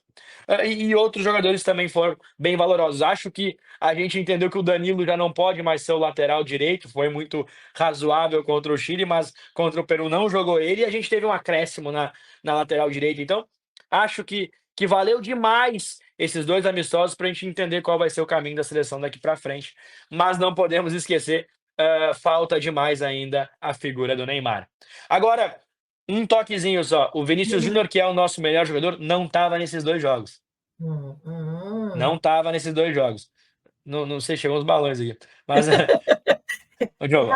Speaker 4: E outros jogadores também foram bem valorosos. Acho que a gente entendeu que o Danilo já não pode mais ser o lateral direito, foi muito razoável contra o Chile, mas contra o Peru não jogou ele e a gente teve um acréscimo na lateral direita. Então, acho que valeu demais esses dois amistosos para a gente entender qual vai ser o caminho da seleção daqui para frente. Mas não podemos esquecer, falta demais ainda a figura do Neymar. Agora, um toquezinho só. O Vinícius Júnior, que é o nosso melhor jogador, não estava nesses dois jogos. Não estava nesses dois jogos. Não sei, chegou uns balões aqui. Mas, ô Diogo,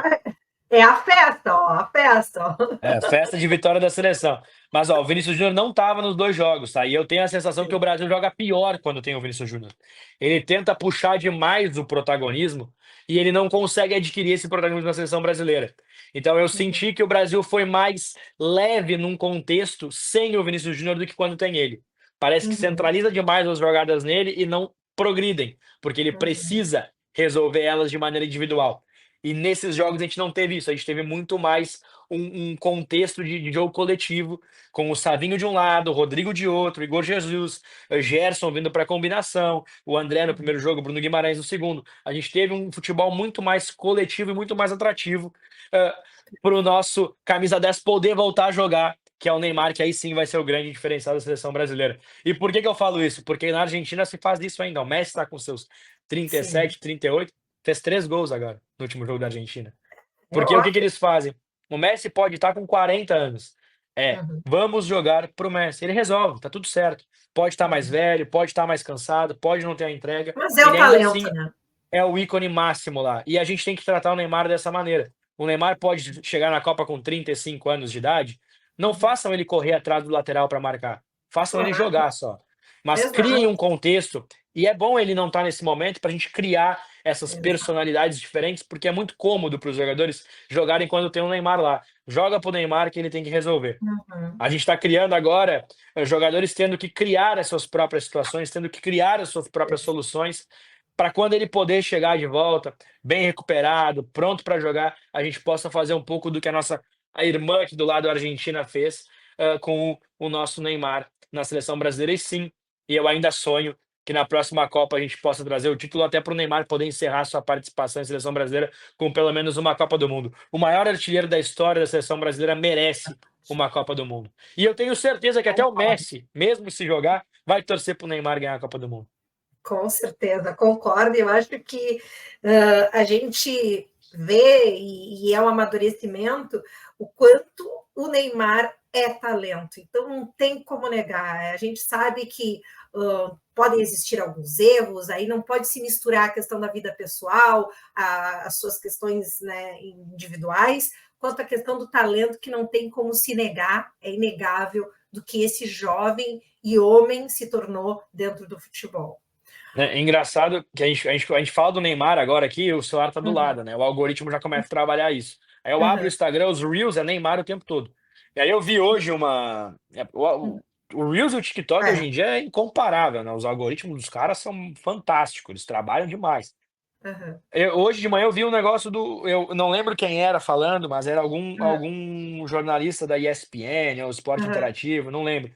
Speaker 1: É a festa, ó, a festa, ó.
Speaker 4: festa de vitória da seleção. Mas ó, o Vinícius Júnior não estava nos dois jogos, tá? E eu tenho a sensação que o Brasil joga pior quando tem o Vinícius Júnior. Ele tenta puxar demais o protagonismo e ele não consegue adquirir esse protagonismo na seleção brasileira. Então eu senti que o Brasil foi mais leve num contexto sem o Vinícius Júnior do que quando tem ele. Parece que centraliza demais as jogadas nele e não progridem, porque ele precisa resolver elas de maneira individual. E nesses jogos a gente não teve isso, a gente teve muito mais um contexto de jogo coletivo, com o Savinho de um lado, o Rodrigo de outro, Igor Jesus, o Gerson vindo para combinação, o André no primeiro jogo, o Bruno Guimarães no segundo. A gente teve um futebol muito mais coletivo e muito mais atrativo para o nosso camisa 10 poder voltar a jogar, que é o Neymar, que aí sim vai ser o grande diferencial da seleção brasileira. E por que eu falo isso? Porque na Argentina se faz isso ainda. O Messi está com seus 37, 38, fez 3 gols agora no último jogo da Argentina. Porque o que eles fazem? O Messi pode estar com 40 anos. Vamos jogar pro Messi. Ele resolve, tá tudo certo. Pode estar mais velho, pode estar mais cansado, pode não ter a entrega.
Speaker 1: Mas é o
Speaker 4: ele ainda
Speaker 1: talento,
Speaker 4: assim
Speaker 1: né?
Speaker 4: é o ícone máximo lá. E a gente tem que tratar o Neymar dessa maneira. O Neymar pode chegar na Copa com 35 anos de idade. Não façam ele correr atrás do lateral para marcar. Façam ele
Speaker 1: Claro.
Speaker 4: jogar só. Mas
Speaker 1: Exato.
Speaker 4: criem um contexto. E é bom ele não estar nesse momento para a gente criar essas personalidades diferentes, porque é muito cômodo para os jogadores jogarem quando tem o Neymar lá. Joga pro Neymar que ele tem que resolver. A gente está criando agora jogadores tendo que criar as suas próprias situações, tendo que criar as suas próprias soluções, para quando ele poder chegar de volta, bem recuperado, pronto para jogar, a gente possa fazer um pouco do que a irmã aqui do lado da Argentina fez com o nosso Neymar na seleção brasileira. E sim, e eu ainda sonho que na próxima Copa a gente possa trazer o título até para o Neymar poder encerrar sua participação em seleção brasileira com pelo menos uma Copa do Mundo. O maior artilheiro da história da seleção brasileira merece uma Copa do Mundo. E eu tenho certeza que até o Messi, mesmo se jogar, vai torcer para o Neymar ganhar a Copa do Mundo.
Speaker 1: Com certeza, concordo. Eu acho que a gente vê, e é um amadurecimento, o quanto o Neymar é talento. Então, não tem como negar. A gente sabe que podem existir alguns erros, aí não pode se misturar a questão da vida pessoal, as suas questões, né, individuais, quanto a questão do talento, que não tem como se negar, é inegável, do que esse jovem e homem se tornou dentro do futebol.
Speaker 4: É engraçado que a gente fala do Neymar agora aqui, o celular tá do lado, né? O algoritmo já começa a trabalhar isso. Aí eu abro o Instagram, os Reels é Neymar o tempo todo. E aí eu vi hoje o Reels e o TikTok hoje em dia é incomparável, né? Os algoritmos dos caras são fantásticos, eles trabalham demais. Hoje de manhã eu vi um negócio eu não lembro quem era falando, mas era algum jornalista da ESPN, ou Esporte Interativo, não lembro.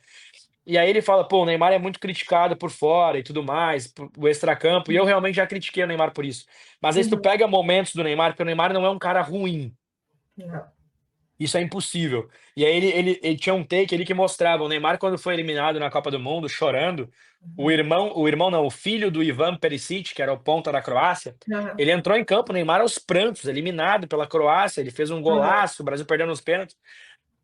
Speaker 4: E aí ele fala: "Pô, o Neymar é muito criticado por fora e tudo mais, o extracampo", e eu realmente já critiquei o Neymar por isso. Mas aí se tu
Speaker 1: Uhum.
Speaker 4: pega momentos do Neymar, porque o Neymar não é um cara ruim,
Speaker 1: Não.
Speaker 4: isso é impossível. E aí ele tinha um take ali que mostrava o Neymar quando foi eliminado na Copa do Mundo, chorando,
Speaker 1: Uhum.
Speaker 4: o irmão não, o filho do Ivan Perisic, que era o ponta da Croácia,
Speaker 1: Aham.
Speaker 4: ele entrou em campo, o Neymar aos prantos, eliminado pela Croácia, ele fez um
Speaker 1: Aham.
Speaker 4: golaço, o Brasil perdendo nos pênaltis.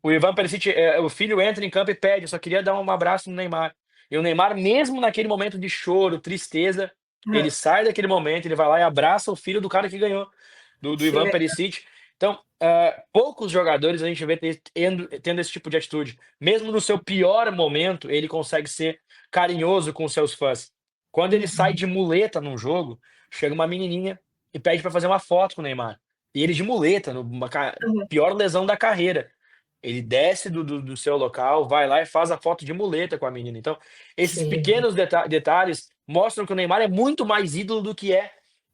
Speaker 4: O Ivan Perisic, o filho entra em campo e pede: "Eu só queria dar um abraço no Neymar". E o Neymar, mesmo naquele momento de choro, tristeza, ele
Speaker 1: Hã.
Speaker 4: sai daquele momento, ele vai lá e abraça o filho do cara que ganhou, do
Speaker 1: Que
Speaker 4: Ivan
Speaker 1: legal.
Speaker 4: Perisic. Então, poucos jogadores a gente vê tendo esse tipo de atitude. Mesmo no seu pior momento, ele consegue ser carinhoso com os seus fãs. Quando ele sai
Speaker 1: Uhum.
Speaker 4: de muleta num jogo, chega uma menininha e pede para fazer uma foto com o Neymar. E ele de muleta, numa
Speaker 1: Aham.
Speaker 4: pior lesão da carreira. Ele desce do seu local, vai lá e faz a foto de muleta com a menina. Então, esses
Speaker 1: Que legal.
Speaker 4: pequenos detalhes mostram que o Neymar é muito mais ídolo do que é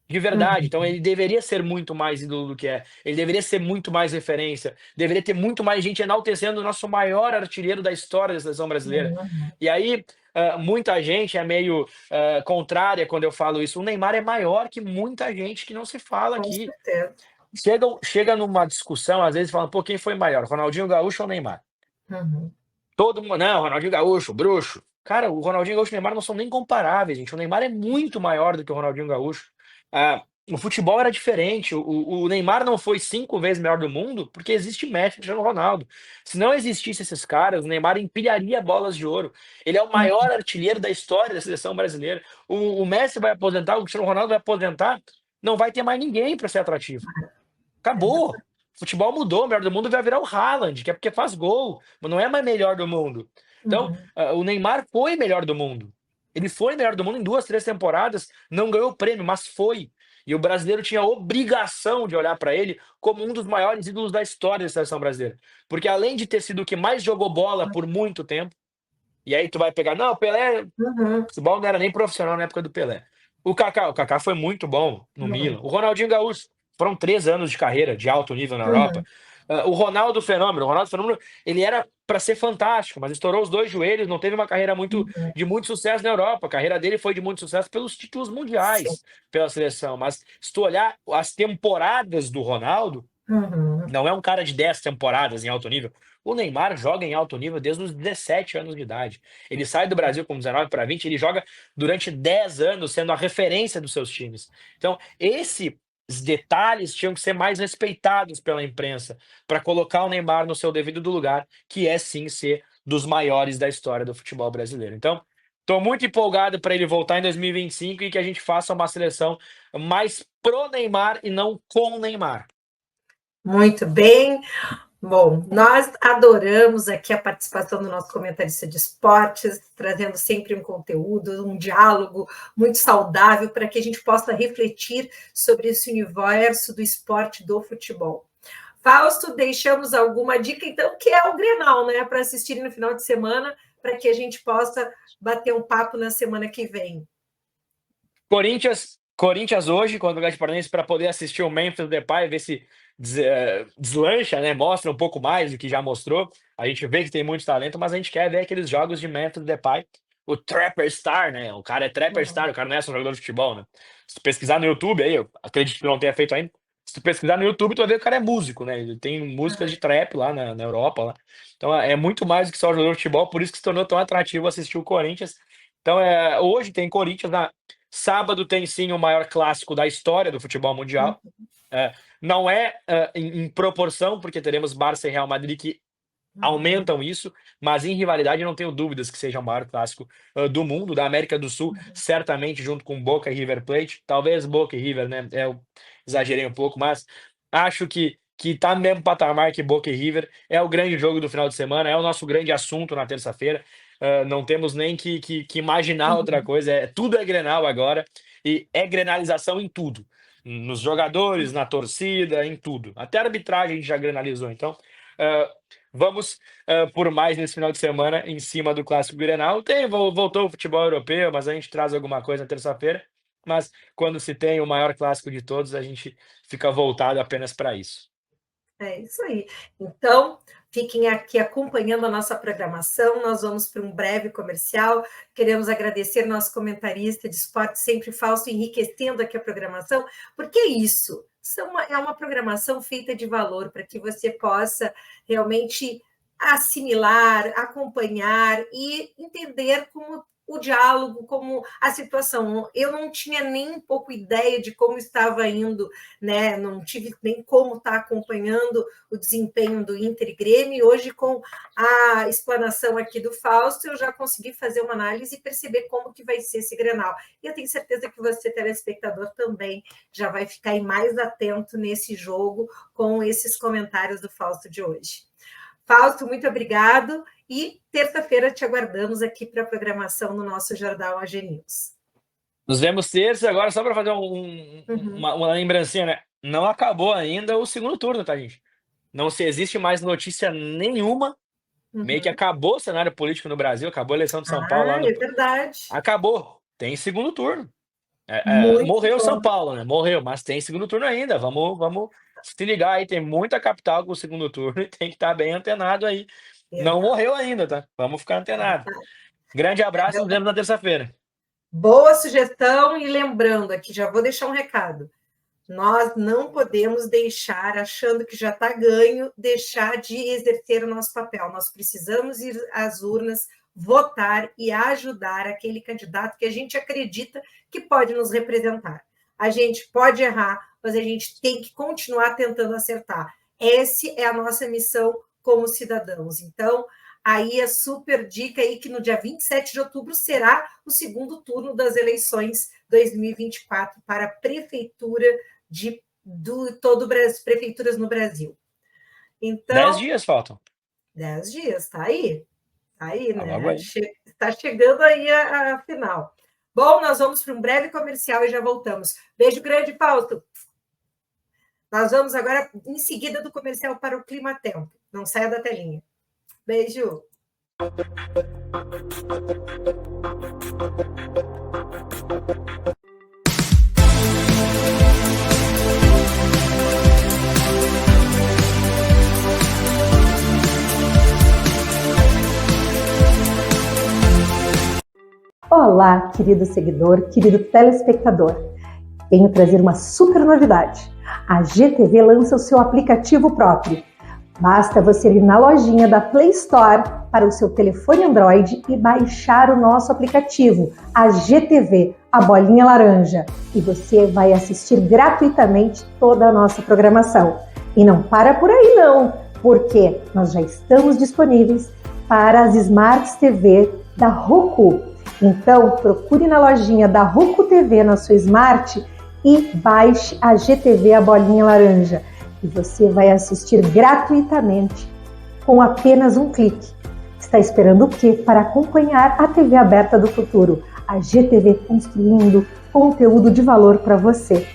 Speaker 4: de verdade. Então
Speaker 1: Uhum.
Speaker 4: ele deveria ser muito mais ídolo do que é. Ele deveria ser muito mais referência. Deveria ter muito mais gente enaltecendo o nosso maior artilheiro da história da seleção brasileira.
Speaker 1: Uhum.
Speaker 4: E aí, muita gente é meio, contrária quando eu falo isso. O Neymar é maior que muita gente que não se fala
Speaker 1: Com
Speaker 4: aqui.
Speaker 1: certeza.
Speaker 4: Chega numa discussão, às vezes falam: "Pô, quem foi maior, Ronaldinho Gaúcho ou Neymar?".
Speaker 1: Uhum.
Speaker 4: Todo mundo: "Não, Ronaldinho Gaúcho, bruxo". Cara, o Ronaldinho Gaúcho e o Neymar não são nem comparáveis, gente. O Neymar é muito maior do que o Ronaldinho Gaúcho. O futebol era diferente. O Neymar não foi 5 vezes melhor do mundo, porque existe Messi e Cristiano Ronaldo. Se não existisse esses caras, o Neymar empilharia bolas de ouro. Ele é o
Speaker 1: Hum.
Speaker 4: maior artilheiro da história da seleção brasileira. O Messi vai aposentar, o Cristiano Ronaldo vai aposentar, não vai ter mais ninguém para ser atrativo.
Speaker 1: É
Speaker 4: Acabou.
Speaker 1: verdade.
Speaker 4: O futebol mudou, o melhor do mundo vai virar o Haaland, que é porque faz gol, mas não é mais melhor do mundo. Então,
Speaker 1: Uhum.
Speaker 4: o Neymar foi melhor do mundo. Ele foi melhor do mundo em 2, 3 temporadas, não ganhou o prêmio, mas foi. E o brasileiro tinha a obrigação de olhar para ele como um dos maiores ídolos da história da seleção brasileira. Porque além de ter sido o que mais jogou bola por muito tempo, e aí tu vai pegar, não, o Pelé,
Speaker 1: Uhum.
Speaker 4: futebol não era nem profissional na época do Pelé. O Kaká foi muito bom no Milan.
Speaker 1: Uhum.
Speaker 4: O Ronaldinho Gaúcho, foram 3 anos de carreira de alto nível na Europa.
Speaker 1: Uhum.
Speaker 4: O Ronaldo Fenômeno, ele era para ser fantástico, mas estourou os 2 joelhos, não teve uma carreira
Speaker 1: Uhum.
Speaker 4: de muito sucesso na Europa. A carreira dele foi de muito sucesso pelos títulos
Speaker 1: Sim.
Speaker 4: mundiais, pela seleção. Mas se tu olhar as temporadas do Ronaldo,
Speaker 1: Uhum.
Speaker 4: não é um cara de 10 temporadas em alto nível. O Neymar joga em alto nível desde os 17 anos de idade. Ele sai do Brasil com 19 para 20, ele joga durante 10 anos sendo a referência dos seus times. Então, esses detalhes tinham que ser mais respeitados pela imprensa para colocar o Neymar no seu devido lugar, que é sim ser dos maiores da história do futebol brasileiro. Então, estou muito empolgado para ele voltar em 2025 e que a gente faça uma seleção mais pro Neymar e não com o Neymar.
Speaker 1: Muito bem. Bom, nós adoramos aqui a participação do nosso comentarista de esportes, trazendo sempre um conteúdo, um diálogo muito saudável para que a gente possa refletir sobre esse universo do esporte do futebol. Fausto, deixamos alguma dica, então, que é o Grenal, né? Para assistir no final de semana, para que a gente possa bater um papo na semana que vem.
Speaker 4: Corinthians hoje contra o Atlético Paranaense para poder assistir o Memphis Depay, ver se deslancha, né, mostra um pouco mais do que já mostrou. A gente vê que tem muito talento, mas a gente quer ver aqueles jogos de Memphis Depay, o Trapper Star, né? O cara é Trapper Star,
Speaker 1: Uhum.
Speaker 4: o cara não é só um jogador de futebol, né? Se tu pesquisar no YouTube aí, eu acredito que tu não tenha feito ainda. Se tu pesquisar no YouTube, tu vai ver que o cara é músico, né? Ele tem músicas de trap lá na Europa lá. Então é muito mais do que só jogador de futebol, por isso que se tornou tão atrativo assistir o Corinthians. Então, hoje tem Corinthians, sábado tem sim o maior clássico da história do futebol mundial. É, não é em proporção, porque teremos Barça e Real Madrid que
Speaker 1: Uhum.
Speaker 4: aumentam isso, mas em rivalidade eu não tenho dúvidas que seja o maior clássico do mundo, da América do Sul, certamente junto com Boca e River Plate. Talvez Boca e River, né? Eu exagerei um pouco, mas acho que tá no mesmo patamar que Boca e River. É o grande jogo do final de semana, é o nosso grande assunto na terça-feira. Não temos nem que imaginar outra
Speaker 1: Uhum.
Speaker 4: coisa. Tudo é Grenal agora e é grenalização em tudo. Nos jogadores, na torcida, em tudo. Até a arbitragem a gente já grenalizou. Então, ah, vamos por mais nesse final de semana em cima do Clássico Grenal. Voltou o futebol europeu, mas a gente traz alguma coisa na terça-feira. Mas quando se tem o maior clássico de todos, a gente fica voltado apenas para isso.
Speaker 1: É isso aí. Então, fiquem aqui acompanhando a nossa programação. Nós vamos para um breve comercial. Queremos agradecer nosso comentarista de esporte, sempre Fausto, enriquecendo aqui a programação, porque é isso. É uma programação feita de valor para que você possa realmente assimilar, acompanhar e entender como o diálogo, como a situação. Eu não tinha nem um pouco ideia de como estava indo, né? Não tive nem como estar acompanhando o desempenho do Inter e Grêmio. E hoje, com a explanação aqui do Fausto, eu já consegui fazer uma análise e perceber como que vai ser esse Grenal. E eu tenho certeza que você, telespectador, também já vai ficar aí mais atento nesse jogo com esses comentários do Fausto de hoje. Fausto, muito obrigado. E terça-feira te aguardamos aqui para a programação no nosso Jornal AG News.
Speaker 4: Nos vemos terça, agora só para fazer uma lembrancinha, né? Não acabou ainda o segundo turno, tá, gente? Não se existe mais notícia nenhuma. Meio que acabou o cenário político no Brasil, acabou a eleição de São Paulo lá no...
Speaker 1: É verdade.
Speaker 4: Acabou. Tem segundo turno. Morreu
Speaker 1: bom.
Speaker 4: São Paulo, né? Morreu, mas tem segundo turno ainda. Vamos se ligar aí. Tem muita capital com o segundo turno e tem que estar bem antenado aí. Não morreu ainda, tá? Vamos ficar antenado. Grande abraço, nos vemos na terça-feira.
Speaker 1: Boa sugestão, e lembrando aqui, já vou deixar um recado. Nós não podemos deixar, achando que já está ganho, deixar de exercer o nosso papel. Nós precisamos ir às urnas, votar e ajudar aquele candidato que a gente acredita que pode nos representar. A gente pode errar, mas a gente tem que continuar tentando acertar. Essa é a nossa missão como cidadãos. Então, aí a super dica aí que no dia 27 de outubro será o segundo turno das eleições 2024 para a prefeitura de todo o Brasil, prefeituras no Brasil. Então,
Speaker 4: 10 dias faltam.
Speaker 1: 10 dias, tá aí. Tá aí,
Speaker 4: Tá
Speaker 1: né?
Speaker 4: logo aí.
Speaker 1: Está chegando aí a final. Bom, nós vamos para um breve comercial e já voltamos. Beijo grande, Fausto. Nós vamos agora, em seguida do comercial, para o Clima Tempo. Não saia da telinha. Beijo.
Speaker 2: Olá, querido seguidor, querido telespectador. Venho trazer uma super novidade. A GTV lança o seu aplicativo próprio. Basta você ir na lojinha da Play Store para o seu telefone Android e baixar o nosso aplicativo, a GTV, a bolinha laranja. E você vai assistir gratuitamente toda a nossa programação. E não para por aí não, porque nós já estamos disponíveis para as Smart TV da Roku. Então, procure na lojinha da Roku TV na sua Smart e baixe a GTV, a bolinha laranja. E você vai assistir gratuitamente com apenas um clique. Está esperando o quê para acompanhar a TV aberta do futuro? A GTV construindo conteúdo de valor para você.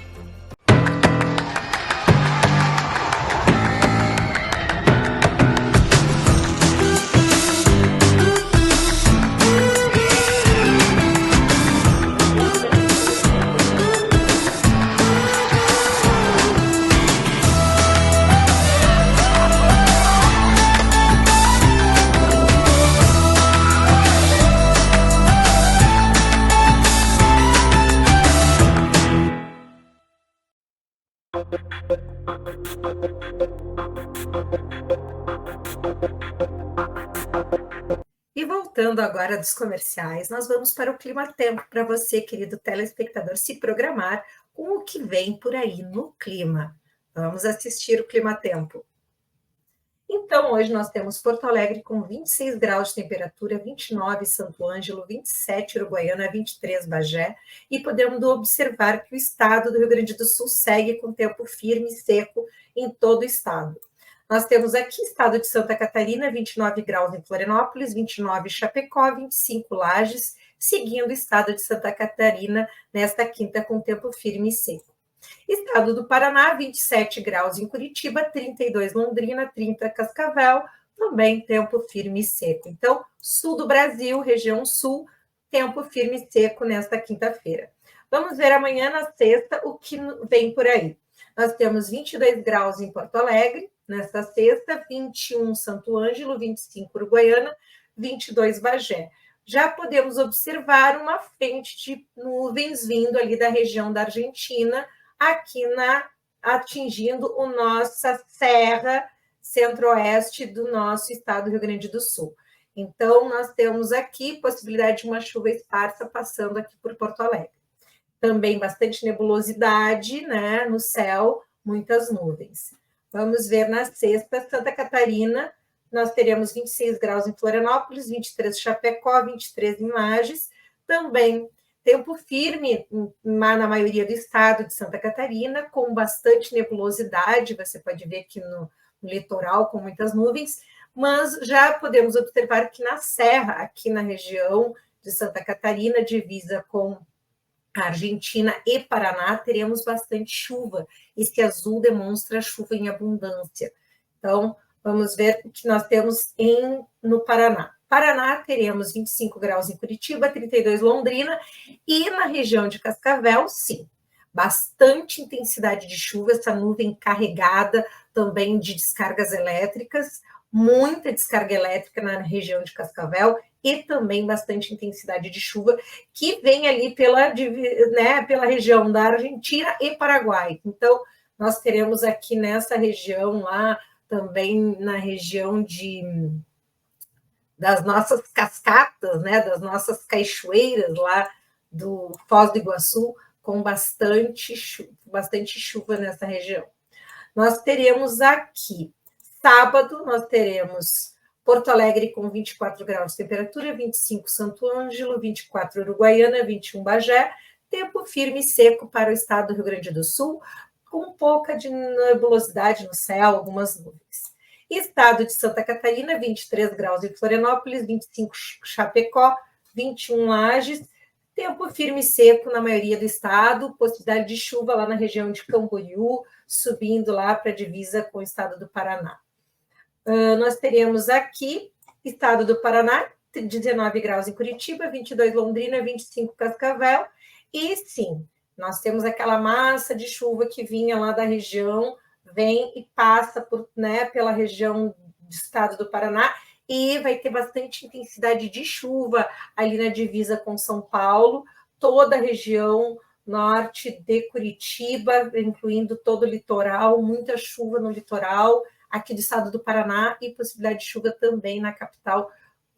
Speaker 1: E voltando agora dos comerciais, nós vamos para o Clima Tempo, para você, querido telespectador, se programar com o que vem por aí no clima. Vamos assistir o Clima Tempo. Então, hoje nós temos Porto Alegre com 26 graus de temperatura, 29 Santo Ângelo, 27 Uruguaiana, 23 Bagé, e podemos observar que o estado do Rio Grande do Sul segue com tempo firme e seco em todo o estado. Nós temos aqui estado de Santa Catarina, 29 graus em Florianópolis, 29 em Chapecó, 25 Lages, seguindo o estado de Santa Catarina nesta quinta com tempo firme e seco. Estado do Paraná, 27 graus em Curitiba, 32 Londrina, 30 Cascavel, também tempo firme e seco. Então, sul do Brasil, região sul, tempo firme e seco nesta quinta-feira. Vamos ver amanhã, na sexta, o que vem por aí. Nós temos 22 graus em Porto Alegre, nesta sexta, 21 Santo Ângelo, 25 Uruguaiana, 22 Bagé. Já podemos observar uma frente de nuvens vindo ali da região da Argentina, aqui atingindo a nossa serra centro-oeste do nosso estado do Rio Grande do Sul. Então, nós temos aqui possibilidade de uma chuva esparsa passando aqui por Porto Alegre. Também bastante nebulosidade, né, no céu, muitas nuvens. Vamos ver na sexta, Santa Catarina, nós teremos 26 graus em Florianópolis, 23 em Chapecó, 23 em Lages, também tempo firme na maioria do estado de Santa Catarina, com bastante nebulosidade, você pode ver aqui no litoral com muitas nuvens, mas já podemos observar que na serra, aqui na região de Santa Catarina, divisa com a Argentina e Paraná, teremos bastante chuva. Esse azul demonstra chuva em abundância. Então, vamos ver o que nós temos no Paraná. Paraná, teremos 25 graus em Curitiba, 32 em Londrina, e na região de Cascavel, sim, bastante intensidade de chuva, essa nuvem carregada também de descargas elétricas, muita descarga elétrica na região de Cascavel, e também bastante intensidade de chuva, que vem ali pela região da Argentina e Paraguai. Então, nós teremos aqui nessa região lá, também na região das nossas cascatas, né, das nossas cachoeiras lá do Foz do Iguaçu, com bastante chuva nessa região. Nós teremos aqui, sábado, nós teremos Porto Alegre com 24 graus de temperatura, 25 Santo Ângelo, 24 Uruguaiana, 21 Bagé, tempo firme e seco para o estado do Rio Grande do Sul, com pouca de nebulosidade no céu, algumas nuvens. Estado de Santa Catarina, 23 graus em Florianópolis, 25 Chapecó, 21 Lages, tempo firme e seco na maioria do estado, possibilidade de chuva lá na região de Camboriú, subindo lá para a divisa com o estado do Paraná. Nós teremos aqui, estado do Paraná, 19 graus em Curitiba, 22 Londrina, 25 Cascavel, e sim, nós temos aquela massa de chuva que vinha lá da região, vem e passa pela região do estado do Paraná, e vai ter bastante intensidade de chuva ali na divisa com São Paulo, toda a região norte de Curitiba, incluindo todo o litoral, muita chuva no litoral, aqui do estado do Paraná, e possibilidade de chuva também na capital,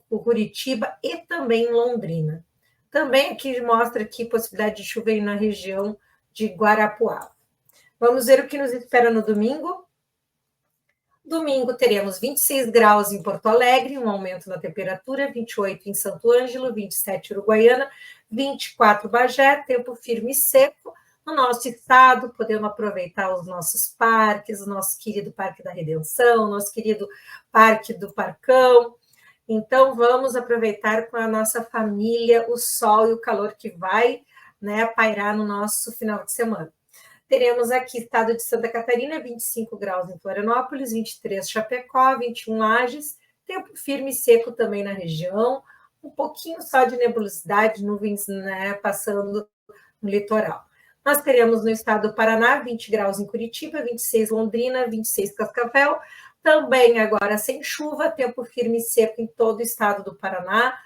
Speaker 1: Curitiba, e também em Londrina. Também aqui mostra aqui possibilidade de chuva aí na região de Guarapuava. Vamos ver o que nos espera no domingo. Domingo teremos 26 graus em Porto Alegre, um aumento na temperatura, 28 em Santo Ângelo, 27 Uruguaiana, 24 Bagé, tempo firme e seco. No nosso estado, podendo aproveitar os nossos parques, o nosso querido Parque da Redenção, o nosso querido Parque do Parcão. Então, vamos aproveitar com a nossa família o sol e o calor que vai, pairar no nosso final de semana. Teremos aqui estado de Santa Catarina, 25 graus em Florianópolis, 23 Chapecó, 21 Lages, tempo firme e seco também na região, um pouquinho só de nebulosidade, nuvens passando no litoral. Nós teremos no estado do Paraná, 20 graus em Curitiba, 26 Londrina, 26 Cascavel, também agora sem chuva, tempo firme e seco em todo o estado do Paraná,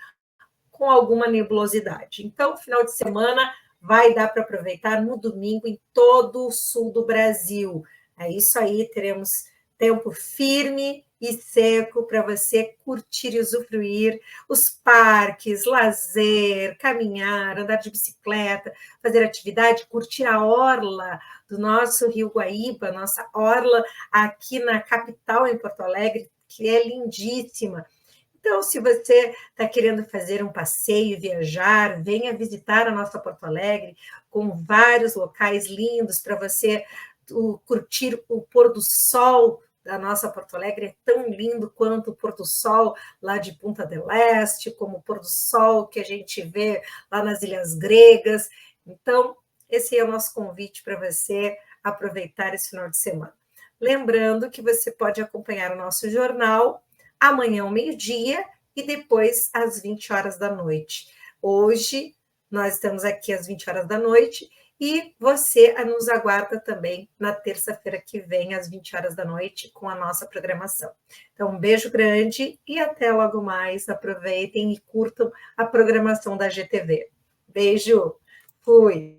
Speaker 1: com alguma nebulosidade. Então, final de semana vai dar para aproveitar no domingo em todo o sul do Brasil. É isso aí, teremos tempo firme e seco para você curtir e usufruir os parques, lazer, caminhar, andar de bicicleta, fazer atividade, curtir a orla do nosso Rio Guaíba, nossa orla aqui na capital, em Porto Alegre, que é lindíssima. Então, se você está querendo fazer um passeio, viajar, venha visitar a nossa Porto Alegre, com vários locais lindos para você curtir o pôr do sol da nossa Porto Alegre. É tão lindo quanto o pôr do sol lá de Punta del Este, como o pôr do sol que a gente vê lá nas Ilhas Gregas. Então, esse é o nosso convite para você aproveitar esse final de semana. Lembrando que você pode acompanhar o nosso jornal amanhã ao meio-dia e depois às 20 horas da noite. Hoje, Nós estamos aqui às 20 horas da noite e você nos aguarda também na terça-feira que vem, às 20 horas da noite, com a nossa programação. Então, um beijo grande e até logo mais. Aproveitem e curtam a programação da GTV. Beijo, fui!